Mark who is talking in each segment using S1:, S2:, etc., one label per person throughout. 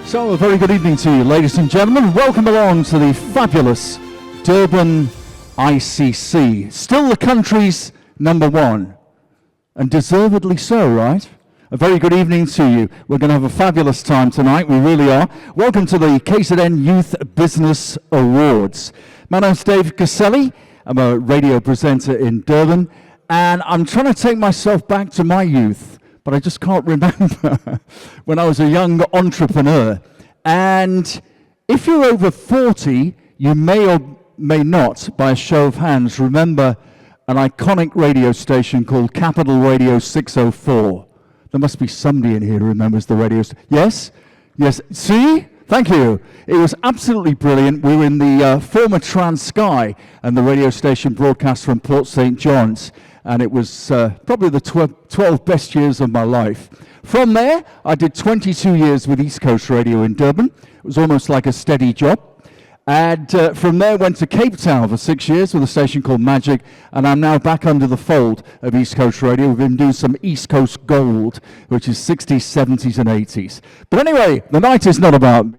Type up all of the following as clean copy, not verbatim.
S1: So, a very good evening to you, ladies and gentlemen. Welcome along to the fabulous Durban ICC. Still the country's number one, and deservedly so, right? A very good evening to you. We're going to have a fabulous time tonight, we really are. Welcome to the KZN Youth Business Awards. My name's Dave Caselli. I'm a radio presenter in Durban, and I'm trying to take myself back to my youth, but I just can't remember when I was a young entrepreneur. And if you're over 40, you may or may not, by a show of hands, remember an iconic radio station called Capital Radio 604. There must be somebody in here who remembers the radio station. Yes? Yes. See? Thank you. It was absolutely brilliant. We were in the former Trans-Sky, and the radio station broadcast from Port St. John's. And it was probably the 12 best years of my life. From there, I did 22 years with East Coast Radio in Durban. It was almost like a steady job. And from there, went to Cape Town for 6 years with a station called Magic. And I'm now back under the fold of East Coast Radio. We've been doing some East Coast Gold, which is 60s, 70s, and 80s. But anyway, the night is not about me.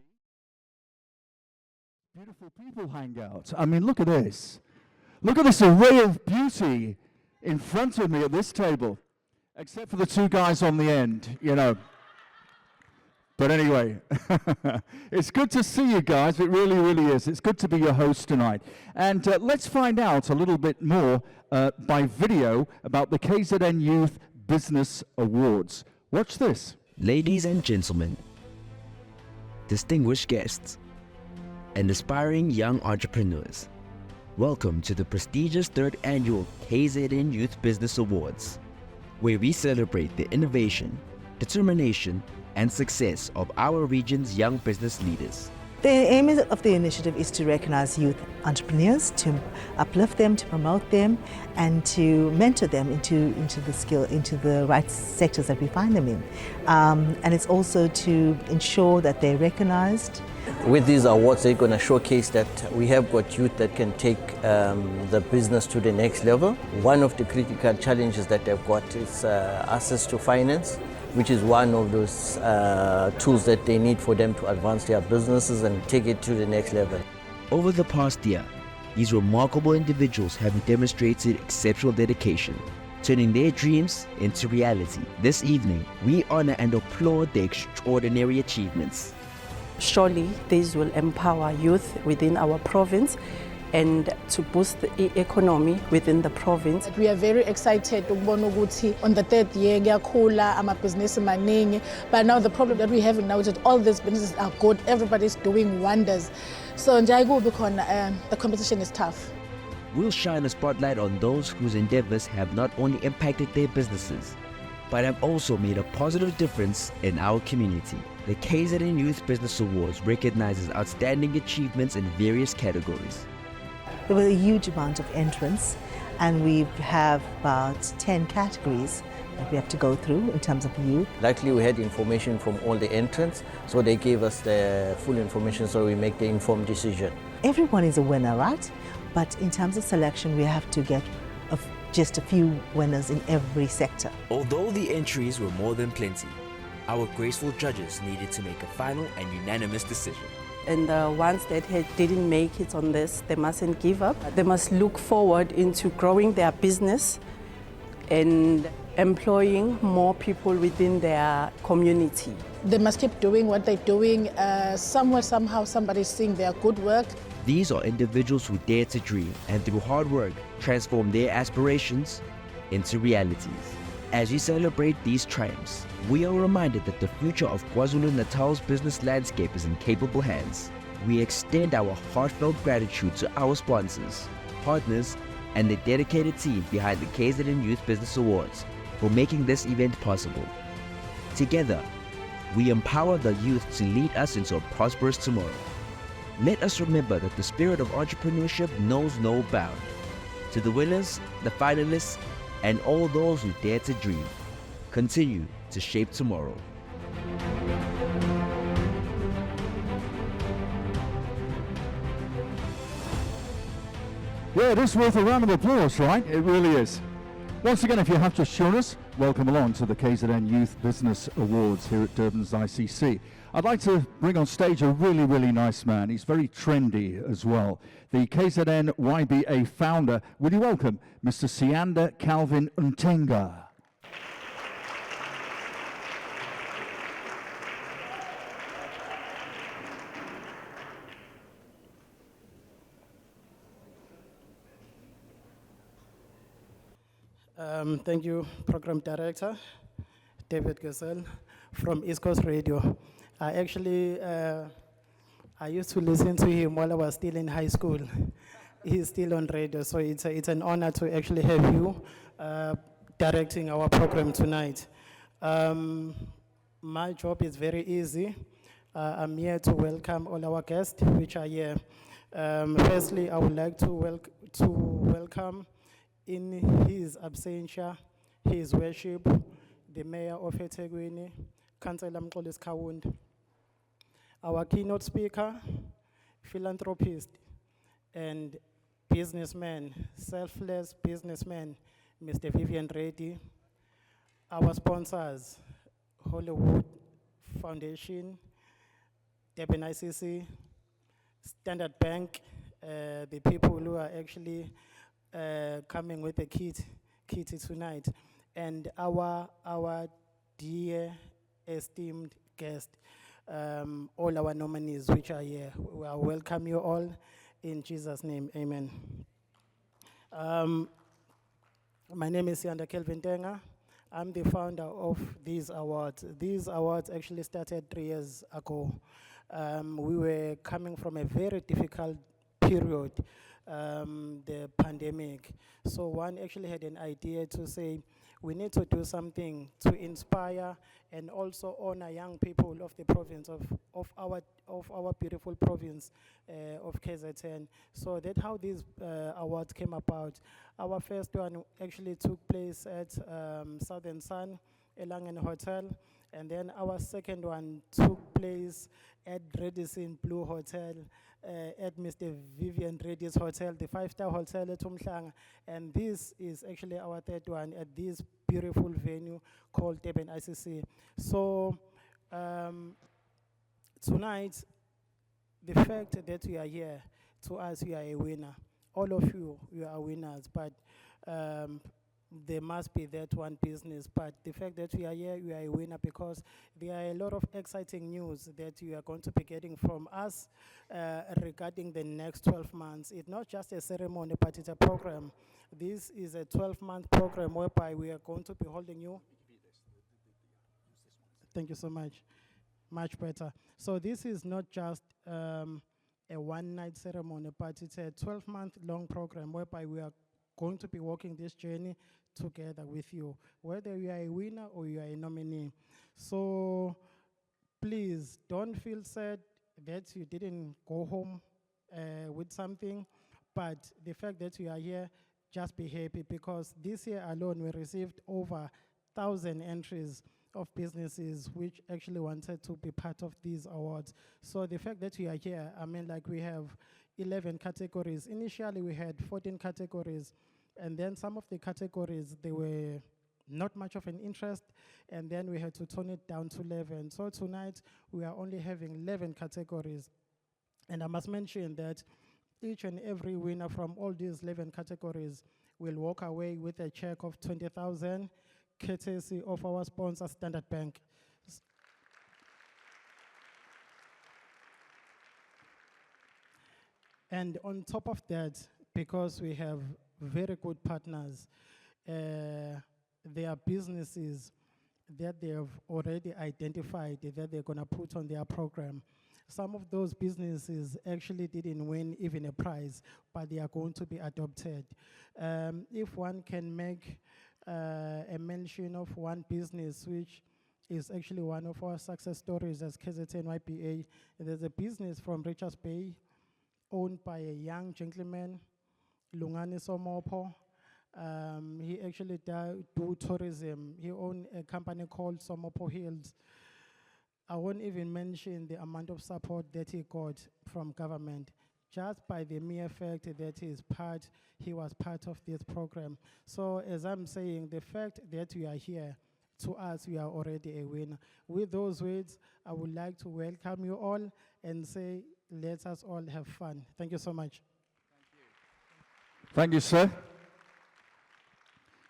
S1: Beautiful people hang out. I mean, look at this. Look at this array of beauty in front of me at this table, except for the two guys on the end, you know. But anyway, it's good to see you guys. It really, really is. It's good to be your host tonight. And let's find out a little bit more by video about the KZN Youth Business Awards. Watch this.
S2: Ladies and gentlemen, distinguished guests, and aspiring young entrepreneurs, welcome to the prestigious 3rd Annual KZN Youth Business Awards, where we celebrate the innovation, determination, and success of our region's young business leaders.
S3: The aim of the initiative is to recognize youth entrepreneurs, to uplift them, to promote them, and to mentor them into the right sectors that we find them in. And it's also to ensure that they're recognized.
S4: With these awards, they're going to showcase that we have got youth that can take the business to the next level. One of the critical challenges that they've got is access to finance, which is one of those tools that they need for them to advance their businesses and take it to the next level.
S2: Over the past year, these remarkable individuals have demonstrated exceptional dedication, turning their dreams into reality. This evening, we honor and applaud their extraordinary achievements.
S5: Surely these will empower youth within our province and to boost the economy within the province.
S6: We are very excited ukubona ukuthi on the 3rd year kuyakhula amabhizinisi maningi, but now the problem that we're having now is that all these businesses are good, everybody's doing wonders. So the competition is tough.
S2: We'll shine a spotlight on those whose endeavors have not only impacted their businesses, but have also made a positive difference in our community. The KZN Youth Business Awards recognizes outstanding achievements in various categories.
S3: There was a huge amount of entrants, and we have about 10 categories that we have to go through in terms of youth.
S4: Luckily, we had information from all the entrants, so they gave us the full information so we make the informed decision.
S3: Everyone is a winner, right? But in terms of selection, we have to get just a few winners in every sector.
S7: Although the entries were more than plenty, our graceful judges needed to make a final and unanimous decision.
S5: And the ones that didn't make it on this, they mustn't give up. They must look forward into growing their business and employing more people within their community.
S6: They must keep doing what they're doing. Somewhere, somehow, somebody's seeing their good work.
S2: These are individuals who dare to dream and through hard work transform their aspirations into realities. As we celebrate these triumphs, we are reminded that the future of KwaZulu-Natal's business landscape is in capable hands. We extend our heartfelt gratitude to our sponsors, partners, and the dedicated team behind the KZN Youth Business Awards for making this event possible. Together, we empower the youth to lead us into a prosperous tomorrow. Let us remember that the spirit of entrepreneurship knows no bound. To the winners, the finalists, and all those who dare to dream, continue to shape tomorrow.
S1: Yeah, it is worth a round of applause, right? It really is. Once again, if you have just shown us, Welcome along to the KZN Youth Business Awards here at Durban's ICC. I'd like to bring on stage a really, really nice man. He's very trendy as well. The KZN YBA founder. Will you welcome Mr. Sianda Calvin Ntenga?
S8: Thank you, Program Director David Gazelle from East Coast Radio. I used to listen to him while I was still in high school. He's still on radio, so it's an honor to actually have you directing our program tonight. My job is very easy. I'm here to welcome all our guests which are here. Firstly, I would like to welcome in his absentia, his worship, the Mayor of eThekwini, Councillor Mxolisi Khawundi, our keynote speaker, philanthropist, and businessman, selfless businessman, Mr. Vivian Reddy, our sponsors, Hollywood Foundation, Durban ICC, Standard Bank, the people who are actually coming with the kitty tonight, and our dear esteemed guest, all our nominees which are here. We welcome you all in Jesus' name, amen. My name is Sianda Calvin Ntenga. I'm the founder of these awards. These awards actually started 3 years ago. We were coming from a very difficult period, the pandemic. So one actually had an idea to say, we need to do something to inspire and also honor young people of the province, of our beautiful province of KZN. So that's how these awards came about. Our first one actually took place at Southern Sun, Elangen Hotel, and then our second one took place at Radisson Blue Hotel, at Mr. Vivian Reddy's hotel, the 5-star hotel at Umhlanga, and this is actually our third one at this beautiful venue called Durban ICC. So tonight, the fact that we are here, to us, we are a winner. All of you are winners, but there must be that one business. But the fact that we are here, we are a winner because there are a lot of exciting news that you are going to be getting from us regarding the next 12 months. It's not just a ceremony, but it's a program. This is a 12-month program whereby we are going to be holding you. Thank you so much. Much better. So this is not just a one-night ceremony, but it's a 12-month long program whereby we are going to be walking this journey together with you, whether you are a winner or you are a nominee. So please don't feel sad that you didn't go home with something, but the fact that you are here, just be happy, because this year alone we received over 1,000 entries of businesses which actually wanted to be part of these awards. So the fact that we are here, I mean, like we have 11 categories. Initially we had 14 categories, and then some of the categories, they were not much of an interest, and then we had to tone it down to 11. So tonight we are only having 11 categories. And I must mention that each and every winner from all these 11 categories will walk away with a check of 20,000, courtesy of our sponsor, Standard Bank. And on top of that, because we have very good partners, there are businesses that they have already identified that they're going to put on their program. Some of those businesses actually didn't win even a prize, but they are going to be adopted. If one can make a mention of one business which is actually one of our success stories as KZN YBA, there's a business from Richards Bay owned by a young gentleman, Lungani Somopo. He actually do tourism. He owned a company called Somopo Hills. I won't even mention the amount of support that he got from government. just by the mere fact that he was part of this program. So as I'm saying, the fact that you are here, to us, you are already a winner. With those words, I would like to welcome you all and say, let us all have fun. Thank you so much.
S1: Thank you, sir.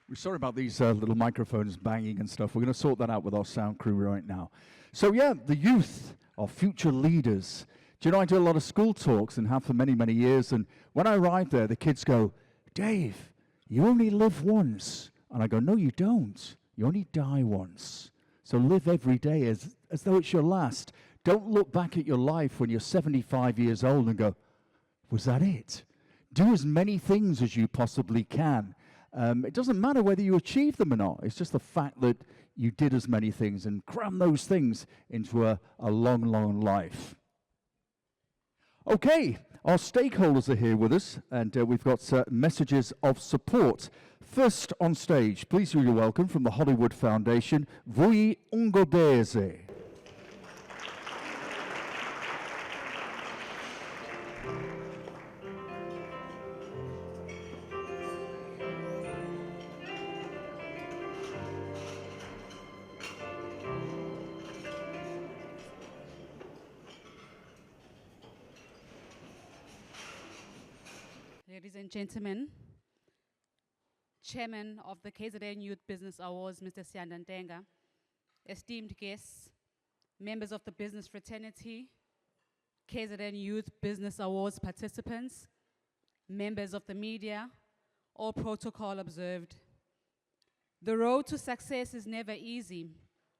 S1: We're sorry about these little microphones banging and stuff. We're going to sort that out with our sound crew right now. So yeah, the youth are future leaders. Do you know, I do a lot of school talks and have for many, many years. And when I arrive there, the kids go, Dave, you only live once. And I go, no, you don't. You only die once. So live every day as though it's your last. Don't look back at your life when you're 75 years old and go, was that it? Do as many things as you possibly can. It doesn't matter whether you achieve them or not. It's just the fact that you did as many things and cram those things into a long, long life. Okay, our stakeholders are here with us, and we've got messages of support. First on stage, please you're welcome from the Hollywood Foundation, Vui Ungodeze.
S9: Ladies and gentlemen, Chairman of the KZN Youth Business Awards, Mr. Siandantenga, esteemed guests, members of the business fraternity, KZN Youth Business Awards participants, members of the media, all protocol observed. The road to success is never easy,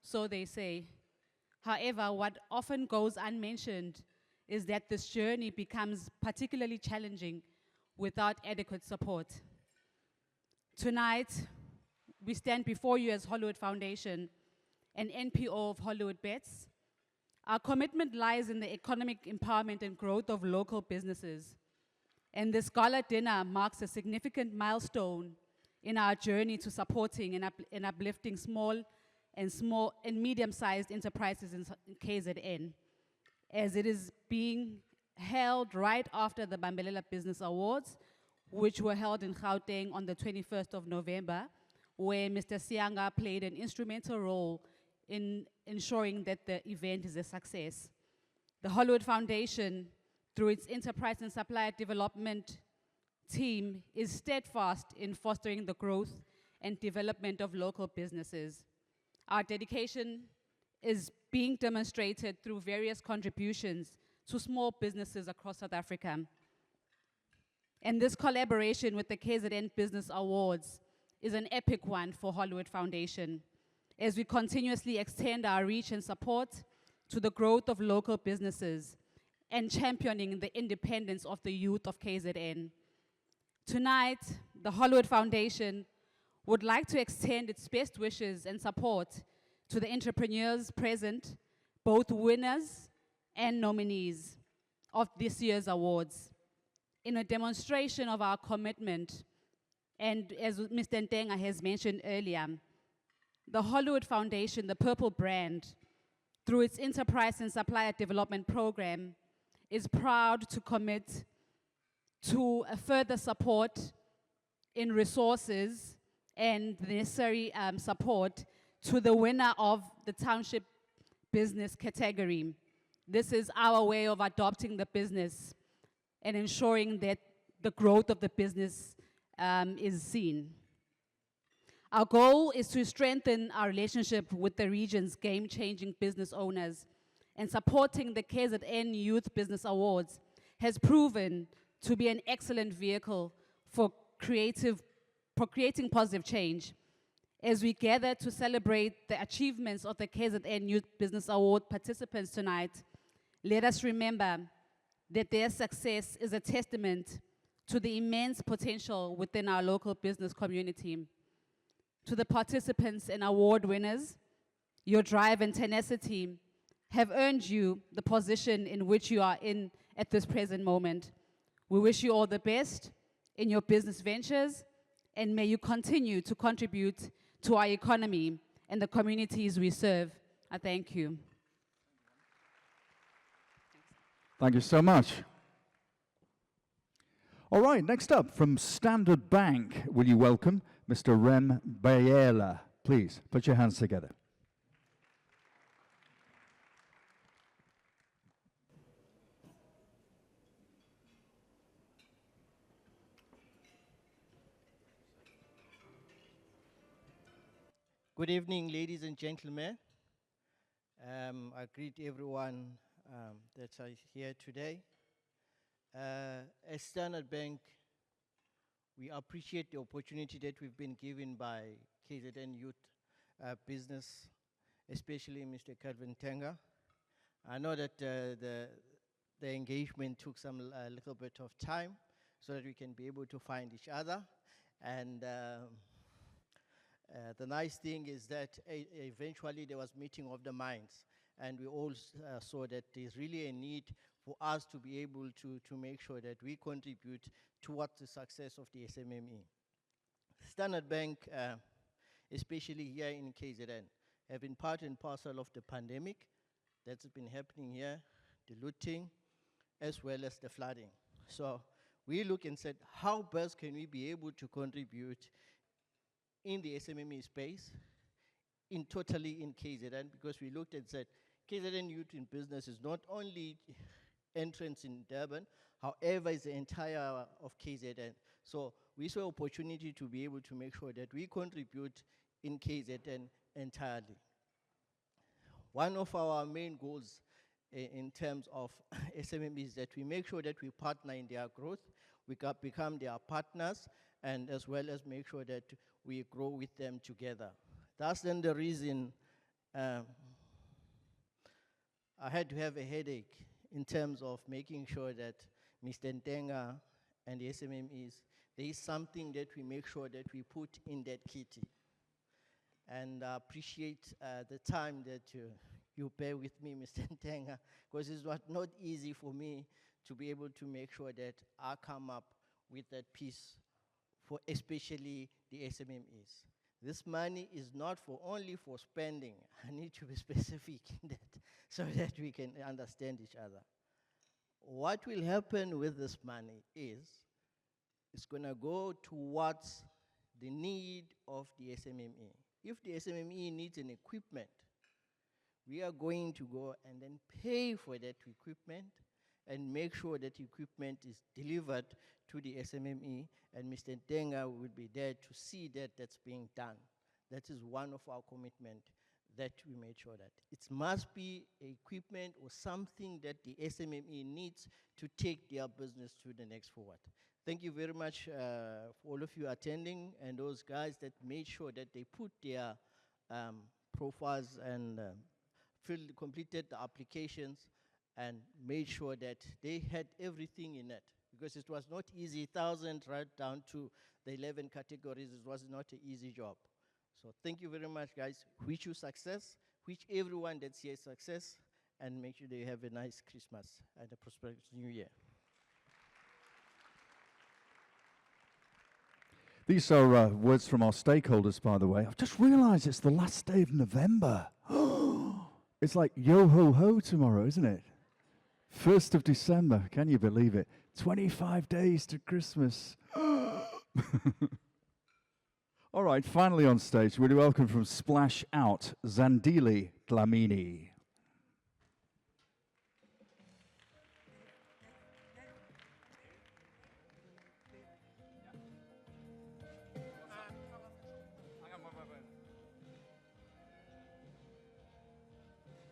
S9: so they say. However, what often goes unmentioned is that this journey becomes particularly challenging without adequate support. Tonight, we stand before you as Hollywood Foundation, an NPO of Hollywood Bets. Our commitment lies in the economic empowerment and growth of local businesses. And this gala dinner marks a significant milestone in our journey to supporting and uplifting small and medium-sized enterprises in KZN, as it is being held right after the Bambelela Business Awards, which were held in Gauteng on the 21st of November, where Mr. Sianga played an instrumental role in ensuring that the event is a success. The Hollywood Foundation, through its enterprise and supplier development team, is steadfast in fostering the growth and development of local businesses. Our dedication is being demonstrated through various contributions to small businesses across South Africa. And this collaboration with the KZN Business Awards is an epic one for Hollywood Foundation, as we continuously extend our reach and support to the growth of local businesses and championing the independence of the youth of KZN. Tonight, the Hollywood Foundation would like to extend its best wishes and support to the entrepreneurs present, both winners and nominees of this year's awards, in a demonstration of our commitment. And as Mr. Ntenga has mentioned earlier, the Hollywood Foundation, the Purple brand, through its enterprise and supplier development program, is proud to commit to a further support in resources and the necessary support to the winner of the township business category. This is our way of adopting the business and ensuring that the growth of the business is seen. Our goal is to strengthen our relationship with the region's game-changing business owners, and supporting the KZN Youth Business Awards has proven to be an excellent vehicle for creating positive change. As we gather to celebrate the achievements of the KZN Youth Business Award participants tonight, let us remember that their success is a testament to the immense potential within our local business community. To the participants and award winners, your drive and tenacity have earned you the position in which you are in at this present moment. We wish you all the best in your business ventures, and may you continue to contribute to our economy and the communities we serve. I thank you.
S1: Thank you so much. All right, next up from Standard Bank, will you welcome Mr. Rem Bayela? Please, put your hands together.
S10: Good evening, ladies and gentlemen. I greet everyone that are here today. As Standard Bank, we appreciate the opportunity that we've been given by KZN Youth Business, especially Mr. Calvin Tenga. I know that the engagement took a little bit of time so that we can be able to find each other. And the nice thing is that eventually there was meeting of the minds, and we all saw that there's really a need for us to be able to make sure that we contribute towards the success of the SMME. Standard Bank, especially here in KZN, have been part and parcel of the pandemic that's been happening here, the looting, as well as the flooding. So we look and said, how best can we be able to contribute in the SMME space, totally in KZN, because we looked and said, KZN Youth in Business is not only entrance in Durban, however, it's the entire of KZN. So we saw opportunity to be able to make sure that we contribute in KZN entirely. One of our main goals in terms of SMMEs is that we make sure that we partner in their growth, we become their partners, and as well as make sure that we grow with them together. That's then the reason I had to have a headache in terms of making sure that Mr. Ntenga and the SMMEs, there is something that we make sure that we put in that kitty. And I appreciate the time that you bear with me, Mr. Ntenga, because it was not easy for me to be able to make sure that I come up with that piece for especially the SMMEs. This money is not only for spending. I need to be specific in that so that we can understand each other. What will happen with this money is it's going to go towards the need of the SMME. If the SMME needs an equipment, we are going to go and then pay for that equipment and make sure that equipment is delivered to the SMME, and Mr. Ntenga will be there to see that that's being done. That is one of our commitment that we made sure that it must be equipment or something that the SMME needs to take their business to the next forward. Thank you very much for all of you attending and those guys that made sure that they put their profiles and completed the applications and made sure that they had everything in it, because it was not easy, 1,000 right down to the 11 categories. It was not an easy job. So thank you very much, guys. Wish you success, wish everyone that's here success, and make sure they have a nice Christmas and a prosperous New Year.
S1: These are words from our stakeholders, by the way. I've just realized it's the last day of November. It's like yo-ho-ho tomorrow, isn't it? 1st of December, can you believe it? 25 days to Christmas. All right, finally on stage, really welcome from Splash Out, Zandili Dlamini.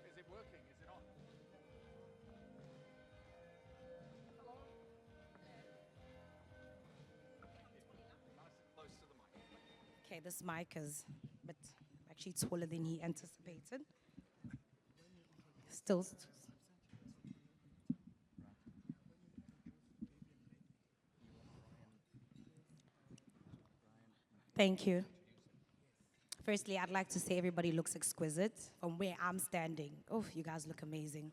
S11: Is it working? Is it on?
S12: Okay, this mic is but actually taller than he anticipated. Still. Thank you. Firstly, I'd like to say everybody looks exquisite from where I'm standing. Oh, you guys look amazing.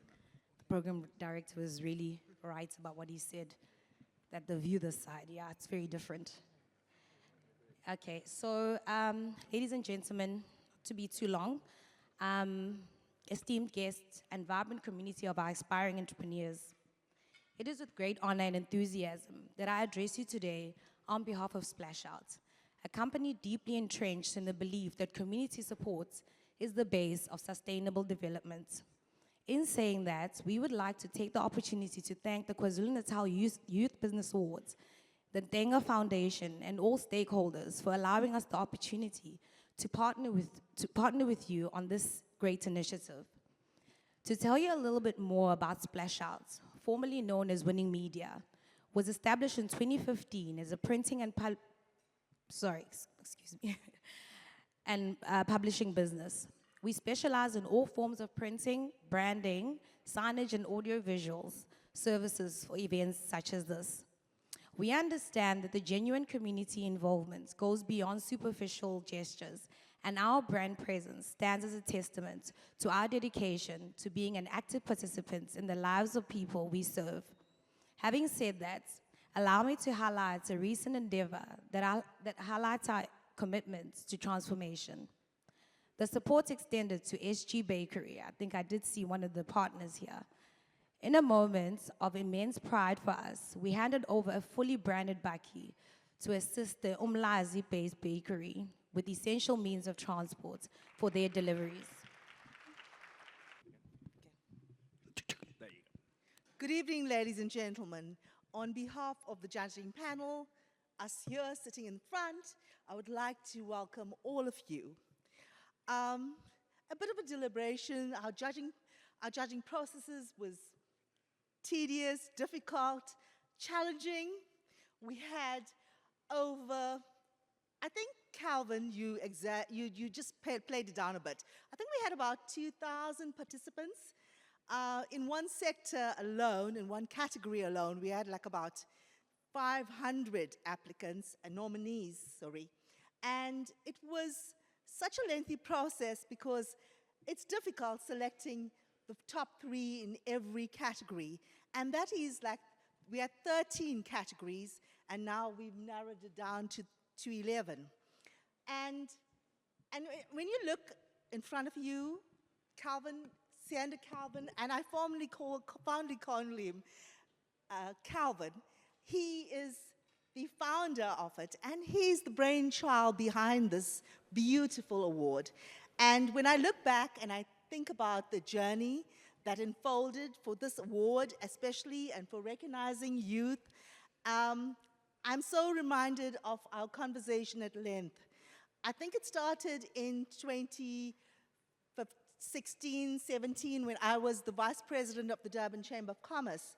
S12: The program director was really right about what he said, that the view this side, yeah, it's very different. Okay, so ladies and gentlemen, not to be too long, esteemed guests and vibrant community of our aspiring entrepreneurs, It is with great honor and enthusiasm that I address you today on behalf of Splash Out, a company deeply entrenched in the belief that community support is the base of sustainable development. In saying that, we would like to take the opportunity to thank the KwaZulu-Natal Youth Business Awards, the Denga Foundation, and all stakeholders for allowing us the opportunity to partner with you on this great initiative. To tell you a little bit more about Splash Out, formerly known as Winning Media, was established in 2015 as a printing and publishing business. We specialize in all forms of printing, branding, signage, and audio-visuals services for events such as this. We understand that the genuine community involvement goes beyond superficial gestures, and our brand presence stands as a testament to our dedication to being an active participant in the lives of people we serve. Having said that, allow me to highlight a recent endeavor that highlights our commitment to transformation. The support extended to SG Bakery. I think I did see one of the partners here. In a moment of immense pride for us, we handed over a fully branded bakkie to assist the Umlazi-based bakery with essential means of transport for their deliveries.
S3: Good evening, ladies and gentlemen. On behalf of the judging panel, us here sitting in front, I would like to welcome all of you. A bit of a deliberation. Our judging processes was tedious, difficult, challenging. We had over, I think, Calvin, you just played it down a bit. I think we had about 2,000 participants. In one sector alone, in one category alone, we had like about 500 applicants, nominees, sorry. And it was such a lengthy process because it's difficult selecting the top 3 in every category. And that is like, we had 13 categories, and now we've narrowed it down to 11. And when you look in front of you, Sianda Calvin, and I fondly call him Calvin, he is the founder of it, and he's the brainchild behind this beautiful award. And when I look back and I think about the journey that unfolded for this award, especially, and for recognizing youth, I'm so reminded of our conversation at length. I think it started in 2016, 17, when I was the vice president of the Durban Chamber of Commerce.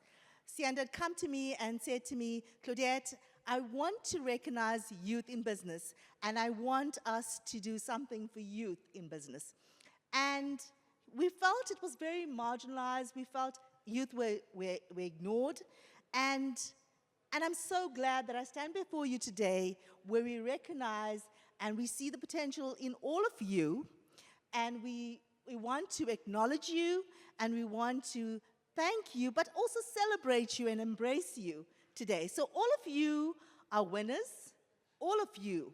S3: Sianda had come to me and said to me, Claudette, I want to recognize youth in business, and I want us to do something for youth in business. And we felt it was very marginalized. We felt youth were ignored. And I'm so glad that I stand before you today where we recognize and we see the potential in all of you, and we want to acknowledge you, and we want to thank you, but also celebrate you and embrace you today. So all of you are winners, all of you.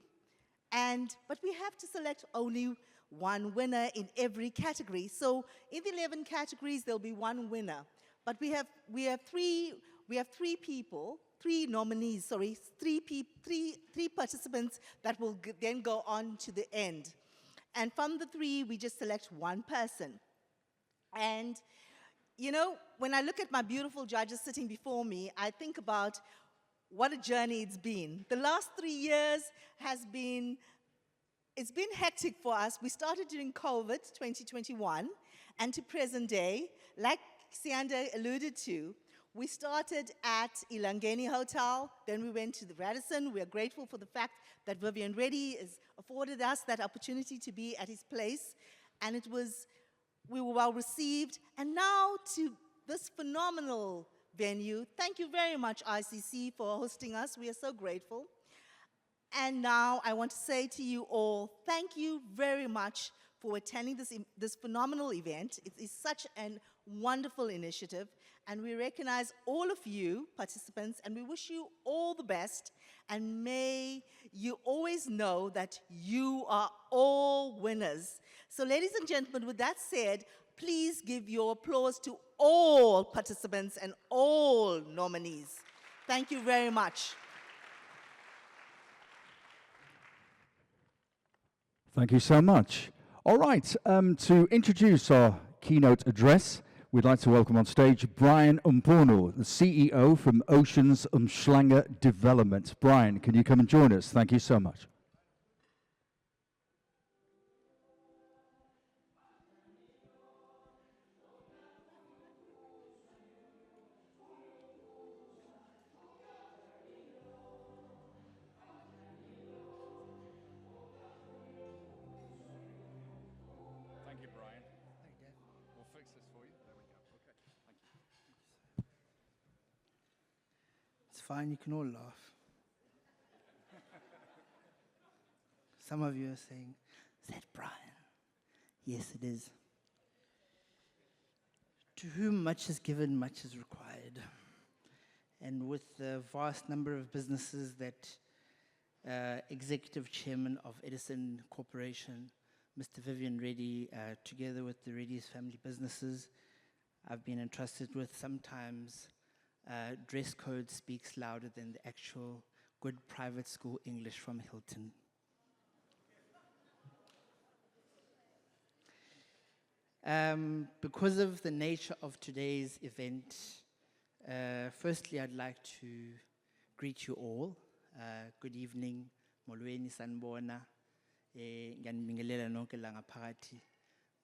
S3: But we have to select only one winner in every category. So in the 11 categories, there'll be one winner. But we have three participants that will then go on to the end. And from the 3, we just select one person. And you know, when I look at my beautiful judges sitting before me, I think about what a journey it's been. The last 3 years it's been hectic for us. We started during COVID, 2021, and to present day, like Sianda alluded to, we started at Ilangeni Hotel, then we went to the Radisson. We are grateful for the fact that Vivian Reddy has afforded us that opportunity to be at his place, and we were well received. And now to this phenomenal venue. Thank you very much, ICC, for hosting us. We are so grateful. And now I want to say to you all, thank you very much for attending this phenomenal event. It is such a wonderful initiative, and we recognize all of you participants, and we wish you all the best, and may you always know that you are all winners. So ladies and gentlemen, with that said, Please give your applause to all participants and all nominees. Thank you very much.
S1: Thank you so much. All right, to introduce our keynote address, we'd like to welcome on stage Brian Umpono, the CEO from Oceans Umhlanga Development. Brian, can you come and join us? Thank you so much.
S11: Thank you, Brian. We'll fix this for you. There we go. Okay. Thank you.
S13: It's fine, you can all laugh. Some of you are saying, is that Brian? Yes, it is. To whom much is given, much is required. And with the vast number of businesses that Executive Chairman of Edison Corporation, Mr. Vivian Reddy, together with the Reddy's family businesses, I've been entrusted with, sometimes dress code speaks louder than the actual good private school English from Hilton. Because of the nature of today's event, firstly I'd like to greet you all. Good evening, molweni sanibona. Ngiyanibingelela nonke la ngaphakathi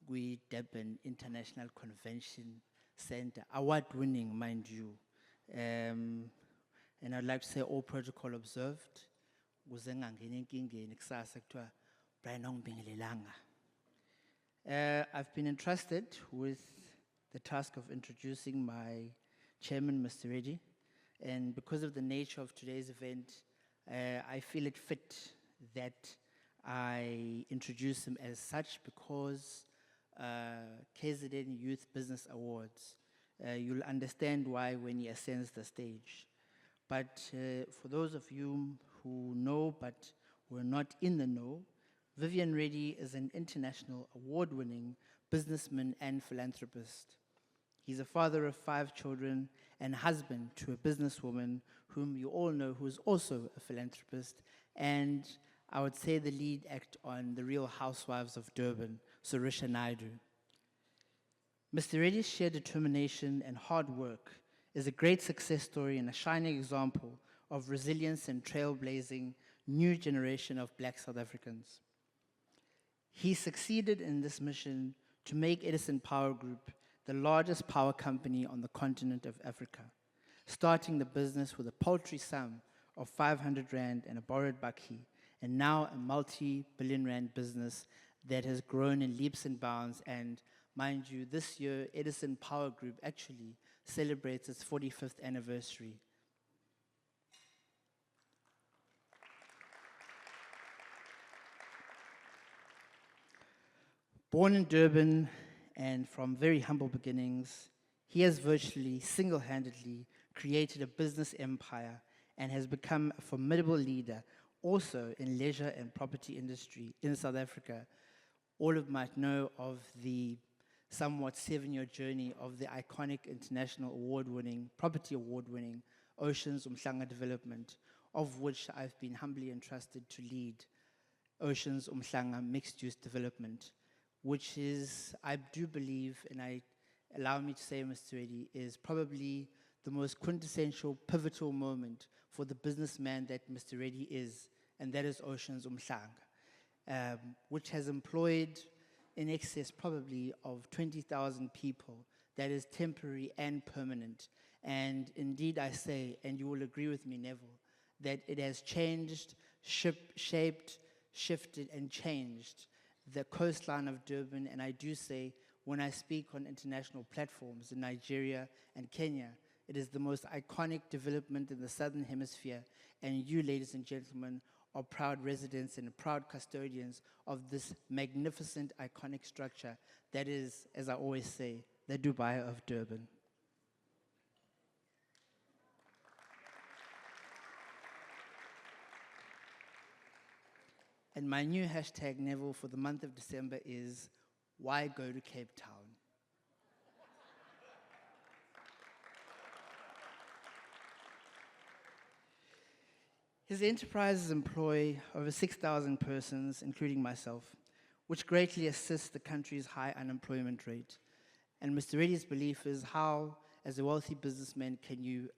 S13: kwi-Durban International Convention Center, award-winning, mind you. And I'd like to say all protocol observed. Ukuze ngangena enkingeni kusasa kuthiwa Brian awungibingelelanga. I've been entrusted with the task of introducing my chairman, Mr. Reddy, and because of the nature of today's event, I feel it fit that I introduce him as such because KZN Youth Business Awards, you'll understand why when he ascends the stage. But for those of you who know but were not in the know, Vivian Reddy is an international award-winning businessman and philanthropist. He's a father of 5 children and husband to a businesswoman whom you all know who is also a philanthropist, and I would say the lead act on The Real Housewives of Durban, Surisha Naidu. Mr. Reddy's sheer determination and hard work is a great success story and a shining example of resilience and trailblazing new generation of Black South Africans. He succeeded in this mission to make Edison Power Group the largest power company on the continent of Africa, starting the business with a paltry sum of 500 Rand and a borrowed bakkie, and now a multi-billion Rand business that has grown in leaps and bounds. And mind you, this year, Edison Power Group actually celebrates its 45th anniversary. Born in Durban and from very humble beginnings, he has virtually single-handedly created a business empire and has become a formidable leader also in leisure and property industry in South Africa. All of you might know of the somewhat 7-year journey of the iconic international award-winning, property award-winning Oceans Umhlanga Development, of which I've been humbly entrusted to lead Oceans Umhlanga Mixed-Use Development, which is, I do believe, and allow me to say, Mr. Reddy, is probably the most quintessential, pivotal moment for the businessman that Mr. Reddy is, and that is Oceans Umhlanga, which has employed in excess probably of 20,000 people. That is temporary and permanent. And indeed I say, and you will agree with me, Neville, that it has changed, shaped, shifted, and changed the coastline of Durban. And I do say, when I speak on international platforms in Nigeria and Kenya, it is the most iconic development in the Southern Hemisphere. And you, ladies and gentlemen, are proud residents and proud custodians of this magnificent, iconic structure that is, as I always say, the Dubai of Durban. And my new hashtag, Neville, for the month of December is, why go to Cape Town? His enterprises employ over 6,000 persons, including myself, which greatly assists the country's high unemployment rate. And Mr. Reddy's belief is how, as a wealthy businessman, can you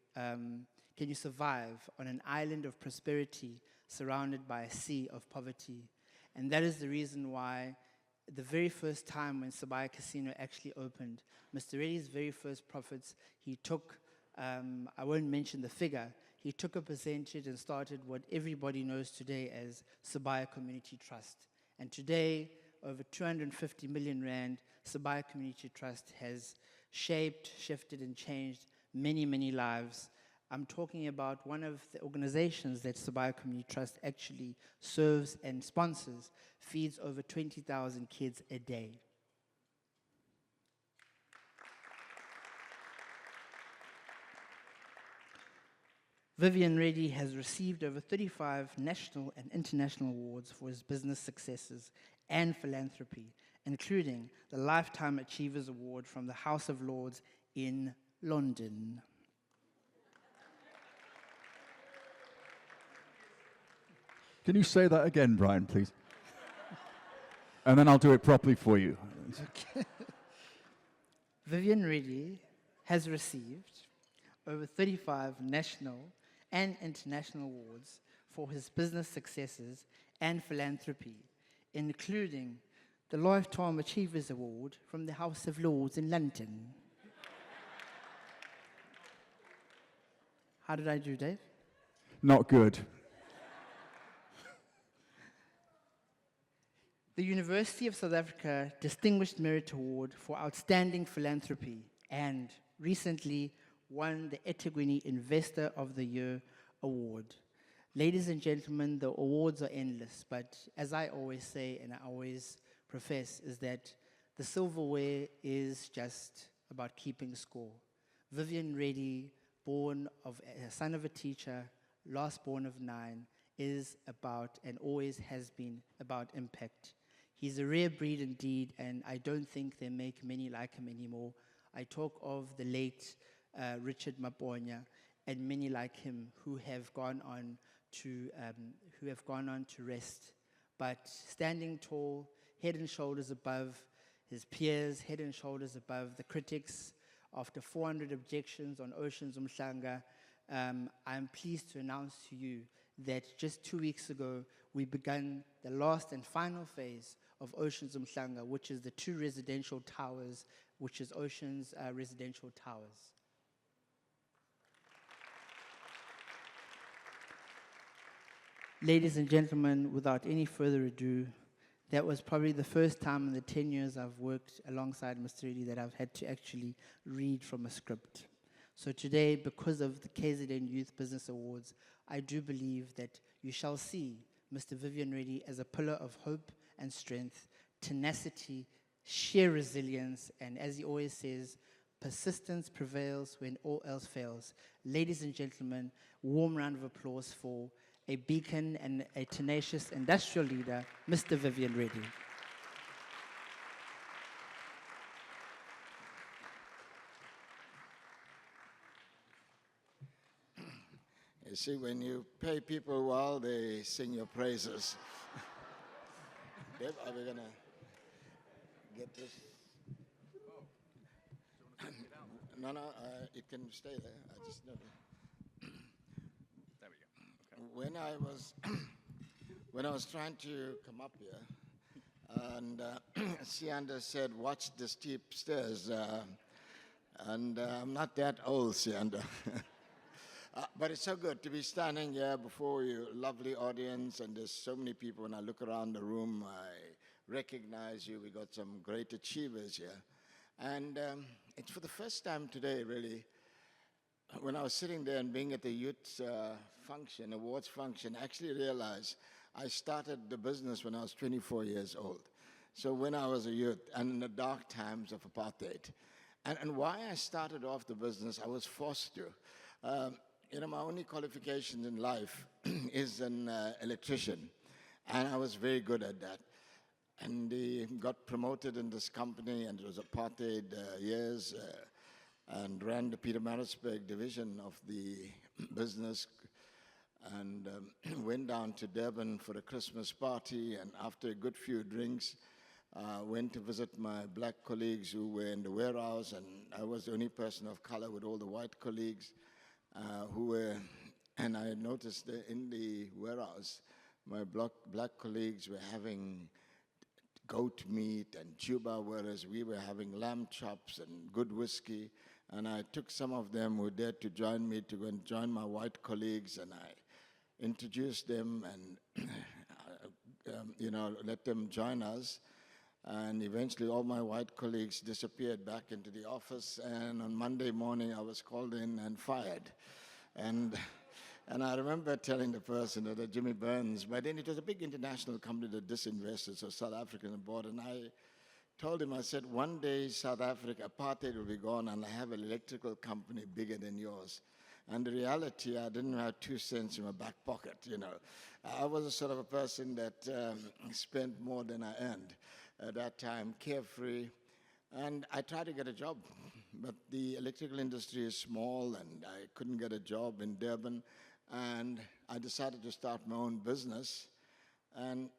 S13: survive on an island of prosperity surrounded by a sea of poverty? And that is the reason why the very first time when Sabaya Casino actually opened, Mr. Reddy's very first profits, he took, I won't mention the figure, he took a percentage and started what everybody knows today as Sabaya Community Trust. And today, over 250 million rand, Sabaya Community Trust has shaped, shifted, and changed many, many lives. I'm talking about one of the organizations that Sabaya Community Trust actually serves and sponsors, feeds over 20,000 kids a day. Vivian Reddy has received over 35 national and international awards for his business successes and philanthropy, including the Lifetime Achievers Award from the House of Lords in London.
S1: Can you say that again, Brian, please? And then I'll do it properly for you.
S13: Vivian Reddy has received over 35 national and international awards for his business successes and philanthropy, including the Lifetime Achievers Award from the House of Lords in London. How did I do, Dave?
S1: Not good.
S13: The University of South Africa Distinguished Merit Award for Outstanding Philanthropy, and recently won the eThekwini Investor of the Year Award. Ladies and gentlemen, the awards are endless, but as I always say and I always profess, is that the silverware is just about keeping score. Vivian Reddy, born of a son of a teacher, last born of 9, is about and always has been about impact. He's a rare breed indeed, and I don't think they make many like him anymore. I talk of the late Richard Maponya and many like him who have gone on to rest. But standing tall, head and shoulders above his peers, head and shoulders above the critics, after 400 objections on Oceans Umhlanga, I'm pleased to announce to you that just 2 weeks ago, we began the last and final phase of Oceans Umhlanga, which is the 2 residential towers, which is Oceans Residential Towers. Ladies and gentlemen, without any further ado, that was probably the first time in the 10 years I've worked alongside Mr. Reddy that I've had to actually read from a script. So today, because of the KZN Youth Business Awards, I do believe that you shall see Mr. Vivian Reddy as a pillar of hope and strength, tenacity, sheer resilience, and as he always says, persistence prevails when all else fails. Ladies and gentlemen, warm round of applause for a beacon and a tenacious industrial leader, Mr. Vivian Reddy.
S14: You see, when you pay people well, they sing your praises. Deb, are we gonna get this? No, it can stay there. I just know.
S11: There we go. Okay.
S14: When I was trying to come up here, and Sianda said, "Watch the steep stairs," and I'm not that old, Sianda. But it's so good to be standing here before you, lovely audience, and there's so many people. When I look around the room, I recognize you. We got some great achievers here. And it's for the first time today, really, when I was sitting there and being at the youth function, awards function, I actually realized I started the business when I was 24 years old. So when I was a youth, and in the dark times of apartheid. And why I started off the business, I was forced to. My only qualification in life is an electrician, and I was very good at that. And got promoted in this company, and it was apartheid years, and ran the Pietermaritzburg division of the business. and went down to Durban for a Christmas party, and after a good few drinks, went to visit my black colleagues who were in the warehouse, and I was the only person of color with all the white colleagues who were, and I noticed that in the warehouse, my black colleagues were having goat meat and tuba, whereas we were having lamb chops and good whiskey. And I took some of them who dared to join me to go and join my white colleagues, and I introduced them and let them join us. And eventually all my white colleagues disappeared back into the office, and on Monday morning I was called in and fired. And I remember telling the person, that Jimmy Burns, by then it was a big international company that disinvested, so South African board, and I told him, I said, one day South Africa, apartheid will be gone, and I have an electrical company bigger than yours. And the reality, I didn't have 2 cents in my back pocket, I was a sort of a person that spent more than I earned at that time, carefree. And I tried to get a job, but the electrical industry is small, and I couldn't get a job in Durban. And I decided to start my own business. And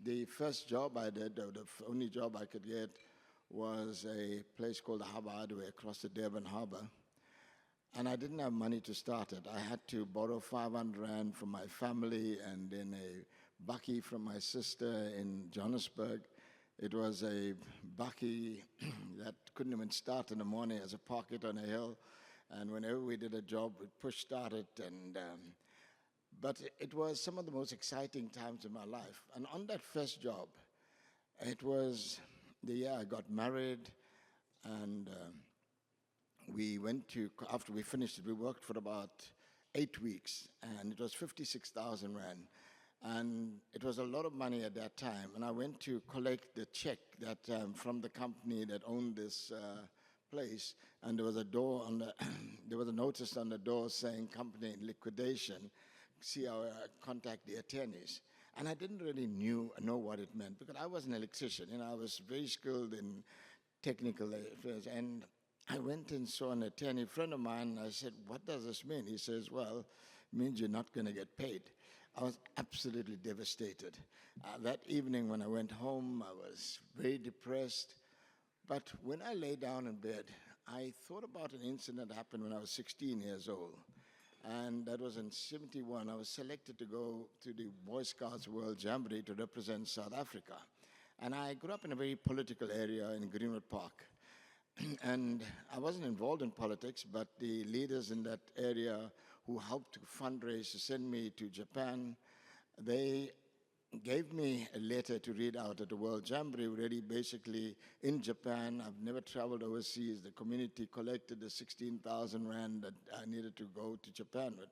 S14: the first job I did, or the only job I could get, was a place called the Harbour Hideaway across the Durban Harbour. And I didn't have money to start it. I had to borrow 500 Rand from my family and then a bakkie from my sister in Johannesburg. It was a bakkie that couldn't even start in the morning as a pocket on a hill. And whenever we did a job, we'd push start it. But it was some of the most exciting times in my life. And on that first job, it was the year I got married, and we went to, after we finished it, we worked for about 8 weeks, and it was 56,000 Rand. And it was a lot of money at that time. And I went to collect the check that from the company that owned this place, and there was a door on the there was a notice on the door saying company in liquidation. See how contact the attorneys. And I didn't really know what it meant, because I was an electrician, I was very skilled in technical affairs. And I went and saw an attorney, a friend of mine, and I said, what does this mean? He says, well, it means you're not going to get paid. I was absolutely devastated. That evening when I went home, I was very depressed. But when I lay down in bed, I thought about an incident that happened when I was 16 years old. And that was in 71. I was selected to go to the Boy Scouts World Jamboree to represent South Africa. And I grew up in a very political area in Greenwood Park. And I wasn't involved in politics, but the leaders in that area who helped to fundraise to send me to Japan, they gave me a letter to read out at the World Jamboree, already basically in Japan. I've never traveled overseas. The community collected the 16,000 Rand that I needed to go to Japan with.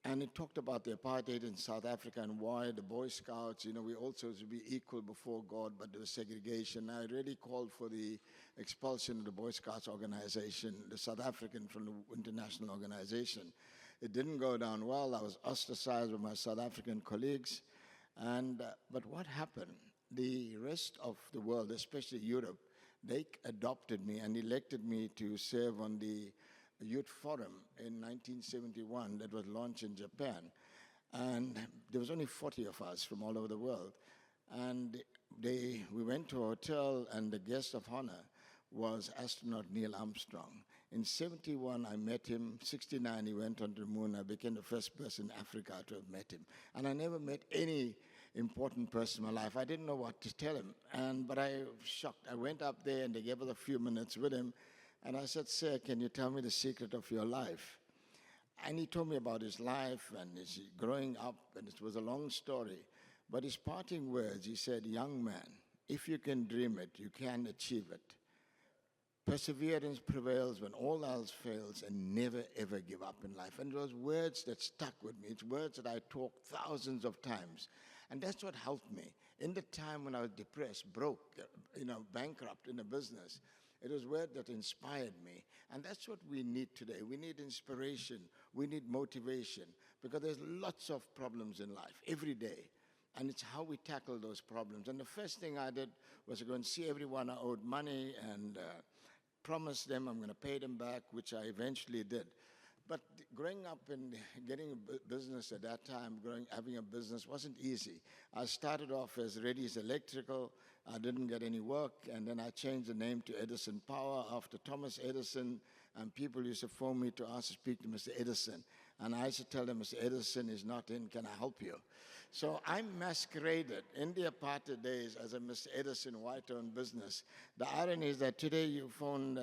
S14: And it talked about the apartheid in South Africa and why the Boy Scouts, we also should be equal before God, but there was segregation. I really called for the expulsion of the Boy Scouts organization, the South African from the international organization. It didn't go down well. I was ostracized by my South African colleagues. But what happened? The rest of the world, especially Europe, they adopted me and elected me to serve on the Youth Forum in 1971 that was launched in Japan. And there was only 40 of us from all over the world. And we went to a hotel, and the guest of honor was astronaut Neil Armstrong. In 71, I met him. 69, he went on to the moon. I became the first person in Africa to have met him. And I never met any important person in my life. I didn't know what to tell him. But I was shocked. I went up there, and they gave us a few minutes with him. And I said, sir, can you tell me the secret of your life? And he told me about his life and his growing up, and it was a long story. But his parting words, he said, young man, if you can dream it, you can achieve it. Perseverance prevails when all else fails, and never, ever give up in life. And those words that stuck with me. It's words that I talked thousands of times. And that's what helped me. In the time when I was depressed, broke, bankrupt in a business, it was words that inspired me. And that's what we need today. We need inspiration. We need motivation. Because there's lots of problems in life, every day. And it's how we tackle those problems. And the first thing I did was to go and see everyone I owed money and promise them I'm going to pay them back, which I eventually did. But growing up and getting a business at that time, having a business wasn't easy. I started off as Reddy's Electrical. I didn't get any work, and then I changed the name to Edison Power after Thomas Edison, and people used to phone me to ask to speak to Mr. Edison. And I used to tell them, Mr. Edison is not in, can I help you? So I masqueraded in the apartheid days as a Mr. Edison white-owned business. The irony is that today you phone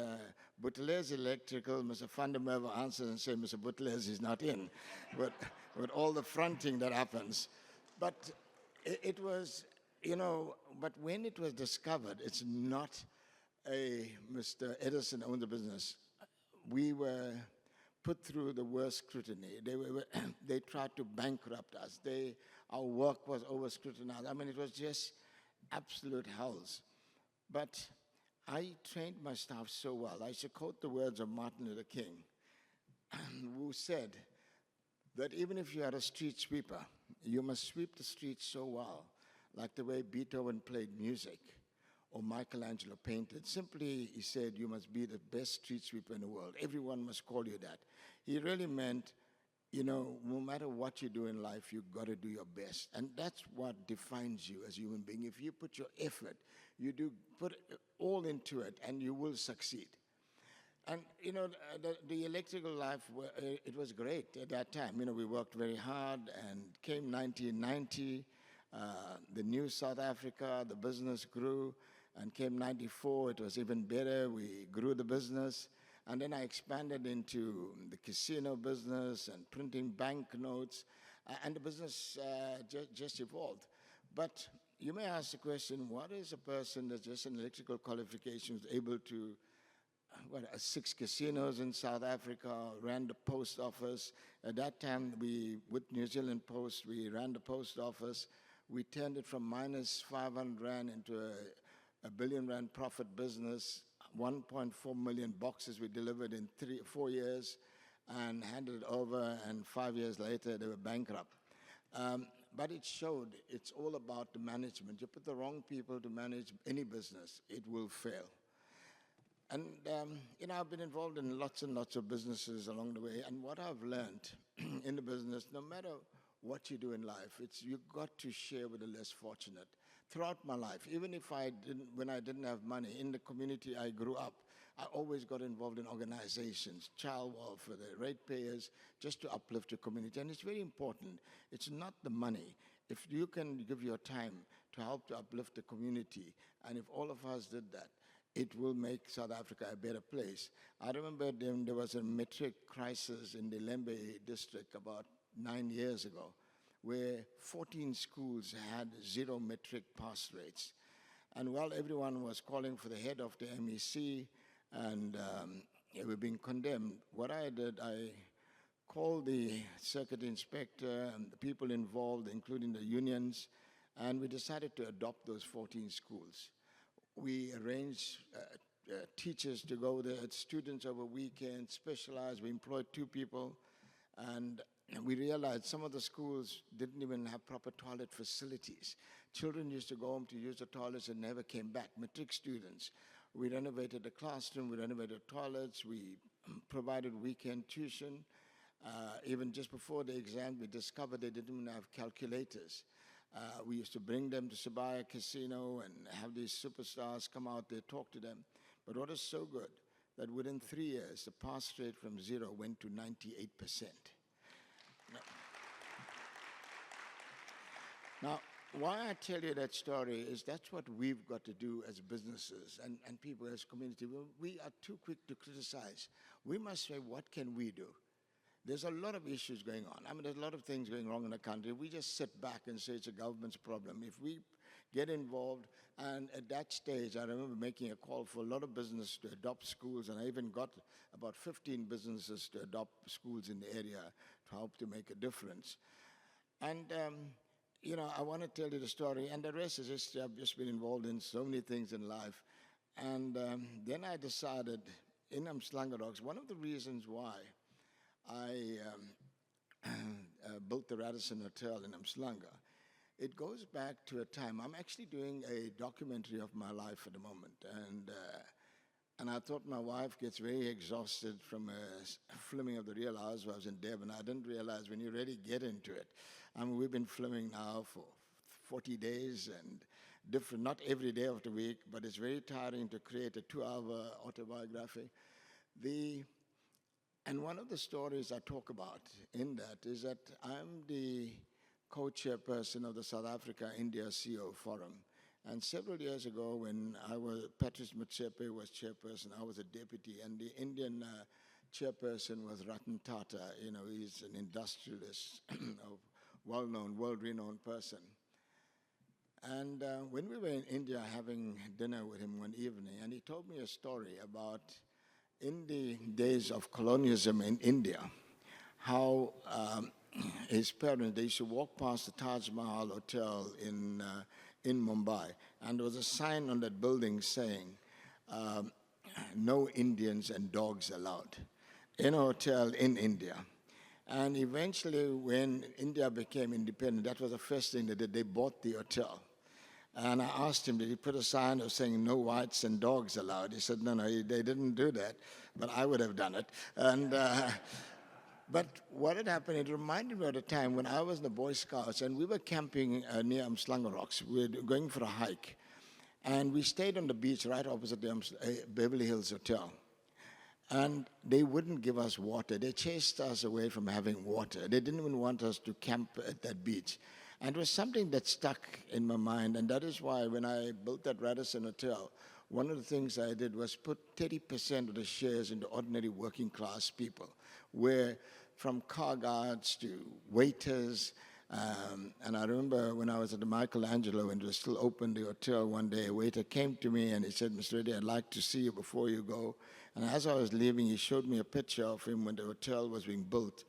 S14: Buthelezi Electrical, Mr. Van der Merwe answers and say, Mr. Buthelezi is not in, with all the fronting that happens. But it was, you know, but when it was discovered, it's not a Mr. Edison owned the business. We were put through the worst scrutiny. They tried to bankrupt us. Our work was over-scrutinized. I mean, it was just absolute hells. But I trained my staff so well. I should quote the words of Martin Luther King, who said that even if you are a street sweeper, you must sweep the streets so well, like the way Beethoven played music or Michelangelo painted. Simply, he said, you must be the best street sweeper in the world. Everyone must call you that. He really meant, you know, no matter what you do in life, you've got to do your best. And that's what defines you as a human being. If you put your effort, you do put all into it, and you will succeed. And, you know, the electrical life, it was great at that time. You know, we worked very hard, and came 1990, the new South Africa, the business grew, and came 94, it was even better. We grew the business. And then I expanded into the casino business and printing banknotes, and the business just evolved. But you may ask the question, what is a person that's just an electrical qualification able to, 6 casinos in South Africa, ran the post office. At that time, with New Zealand Post, we ran the post office. We turned it from minus 500 Rand into a billion Rand profit business. 1.4 million boxes we delivered in 4 years and handed it over, and 5 years later they were bankrupt. But it showed it's all about the management. You put the wrong people to manage any business, it will fail. And you know, I've been involved in lots and lots of businesses along the way, and what I've learned in the business, no matter what you do in life, you've got to share with the less fortunate. Throughout my life, even if when I didn't have money, in the community I grew up, I always got involved in organizations, child welfare, the ratepayers, just to uplift the community. And it's very important. It's not the money. If you can give your time to help to uplift the community, and if all of us did that, it will make South Africa a better place. I remember there was a matric crisis in the Lembe district about 9 years ago, where 14 schools had 0 matric pass rates. And while everyone was calling for the head of the MEC, and they were being condemned, what I did, I called the circuit inspector and the people involved, including the unions, and we decided to adopt those 14 schools. We arranged teachers to go there, students over weekends, specialized. We employed 2 people, and we realized some of the schools didn't even have proper toilet facilities. Children used to go home to use the toilets and never came back. Matric students. We renovated the classroom, we renovated toilets, we provided weekend tuition. Even just before the exam, we discovered they didn't even have calculators. We used to bring them to Sibaya Casino and have these superstars come out there, talk to them. But what is so good, that within 3 years, the pass rate from 0 went to 98%. Now, why I tell you that story is that's what we've got to do as businesses and people as community. We are too quick to criticize. We must say, what can we do? There's a lot of issues going on. I mean, there's a lot of things going wrong in the country. We just sit back and say it's a government's problem. If we get involved, and at that stage, I remember making a call for a lot of business to adopt schools, and I even got about 15 businesses to adopt schools in the area to help to make a difference. And, you know, I want to tell you the story, and the rest is just, I've just been involved in so many things in life. And then I decided, in Umslangeroks, one of the reasons why I built the Radisson Hotel in Umslanga, it goes back to a time, I'm actually doing a documentary of my life at the moment, and And I thought my wife gets very exhausted from filming of The Real Housewives in Devon. I didn't realize when you really get into it. I mean, we've been filming now for 40 days and different, not every day of the week, but it's very tiring to create a 2-hour autobiography. And one of the stories I talk about in that is that I'm the co-chairperson of the South Africa-India CEO Forum. And several years ago, when Patrice Motsepe was chairperson, I was a deputy, and the Indian chairperson was Ratan Tata. You know, he's an industrialist, a well-known, world-renowned person. And when we were in India having dinner with him one evening, and he told me a story about in the days of colonialism in India, how his parents, they used to walk past the Taj Mahal Hotel in Mumbai, and there was a sign on that building saying, no Indians and dogs allowed, in a hotel in India. And eventually, when India became independent, that was the first thing they did. They bought the hotel. And I asked him, did he put a sign of saying no whites and dogs allowed? He said, no, they didn't do that, but I would have done it. And but what had happened, it reminded me of the time when I was in the Boy Scouts, and we were camping near Rocks. We were going for a hike. And we stayed on the beach right opposite the Beverly Hills Hotel. And they wouldn't give us water. They chased us away from having water. They didn't even want us to camp at that beach. And it was something that stuck in my mind, and that is why when I built that Radisson Hotel, one of the things I did was put 30% of the shares into ordinary working class people, where from car guards to waiters, and I remember when I was at the Michelangelo, when it was still open, the hotel, one day a waiter came to me and he said, Mr. Reddy, I'd like to see you before you go. And as I was leaving, he showed me a picture of him when the hotel was being built.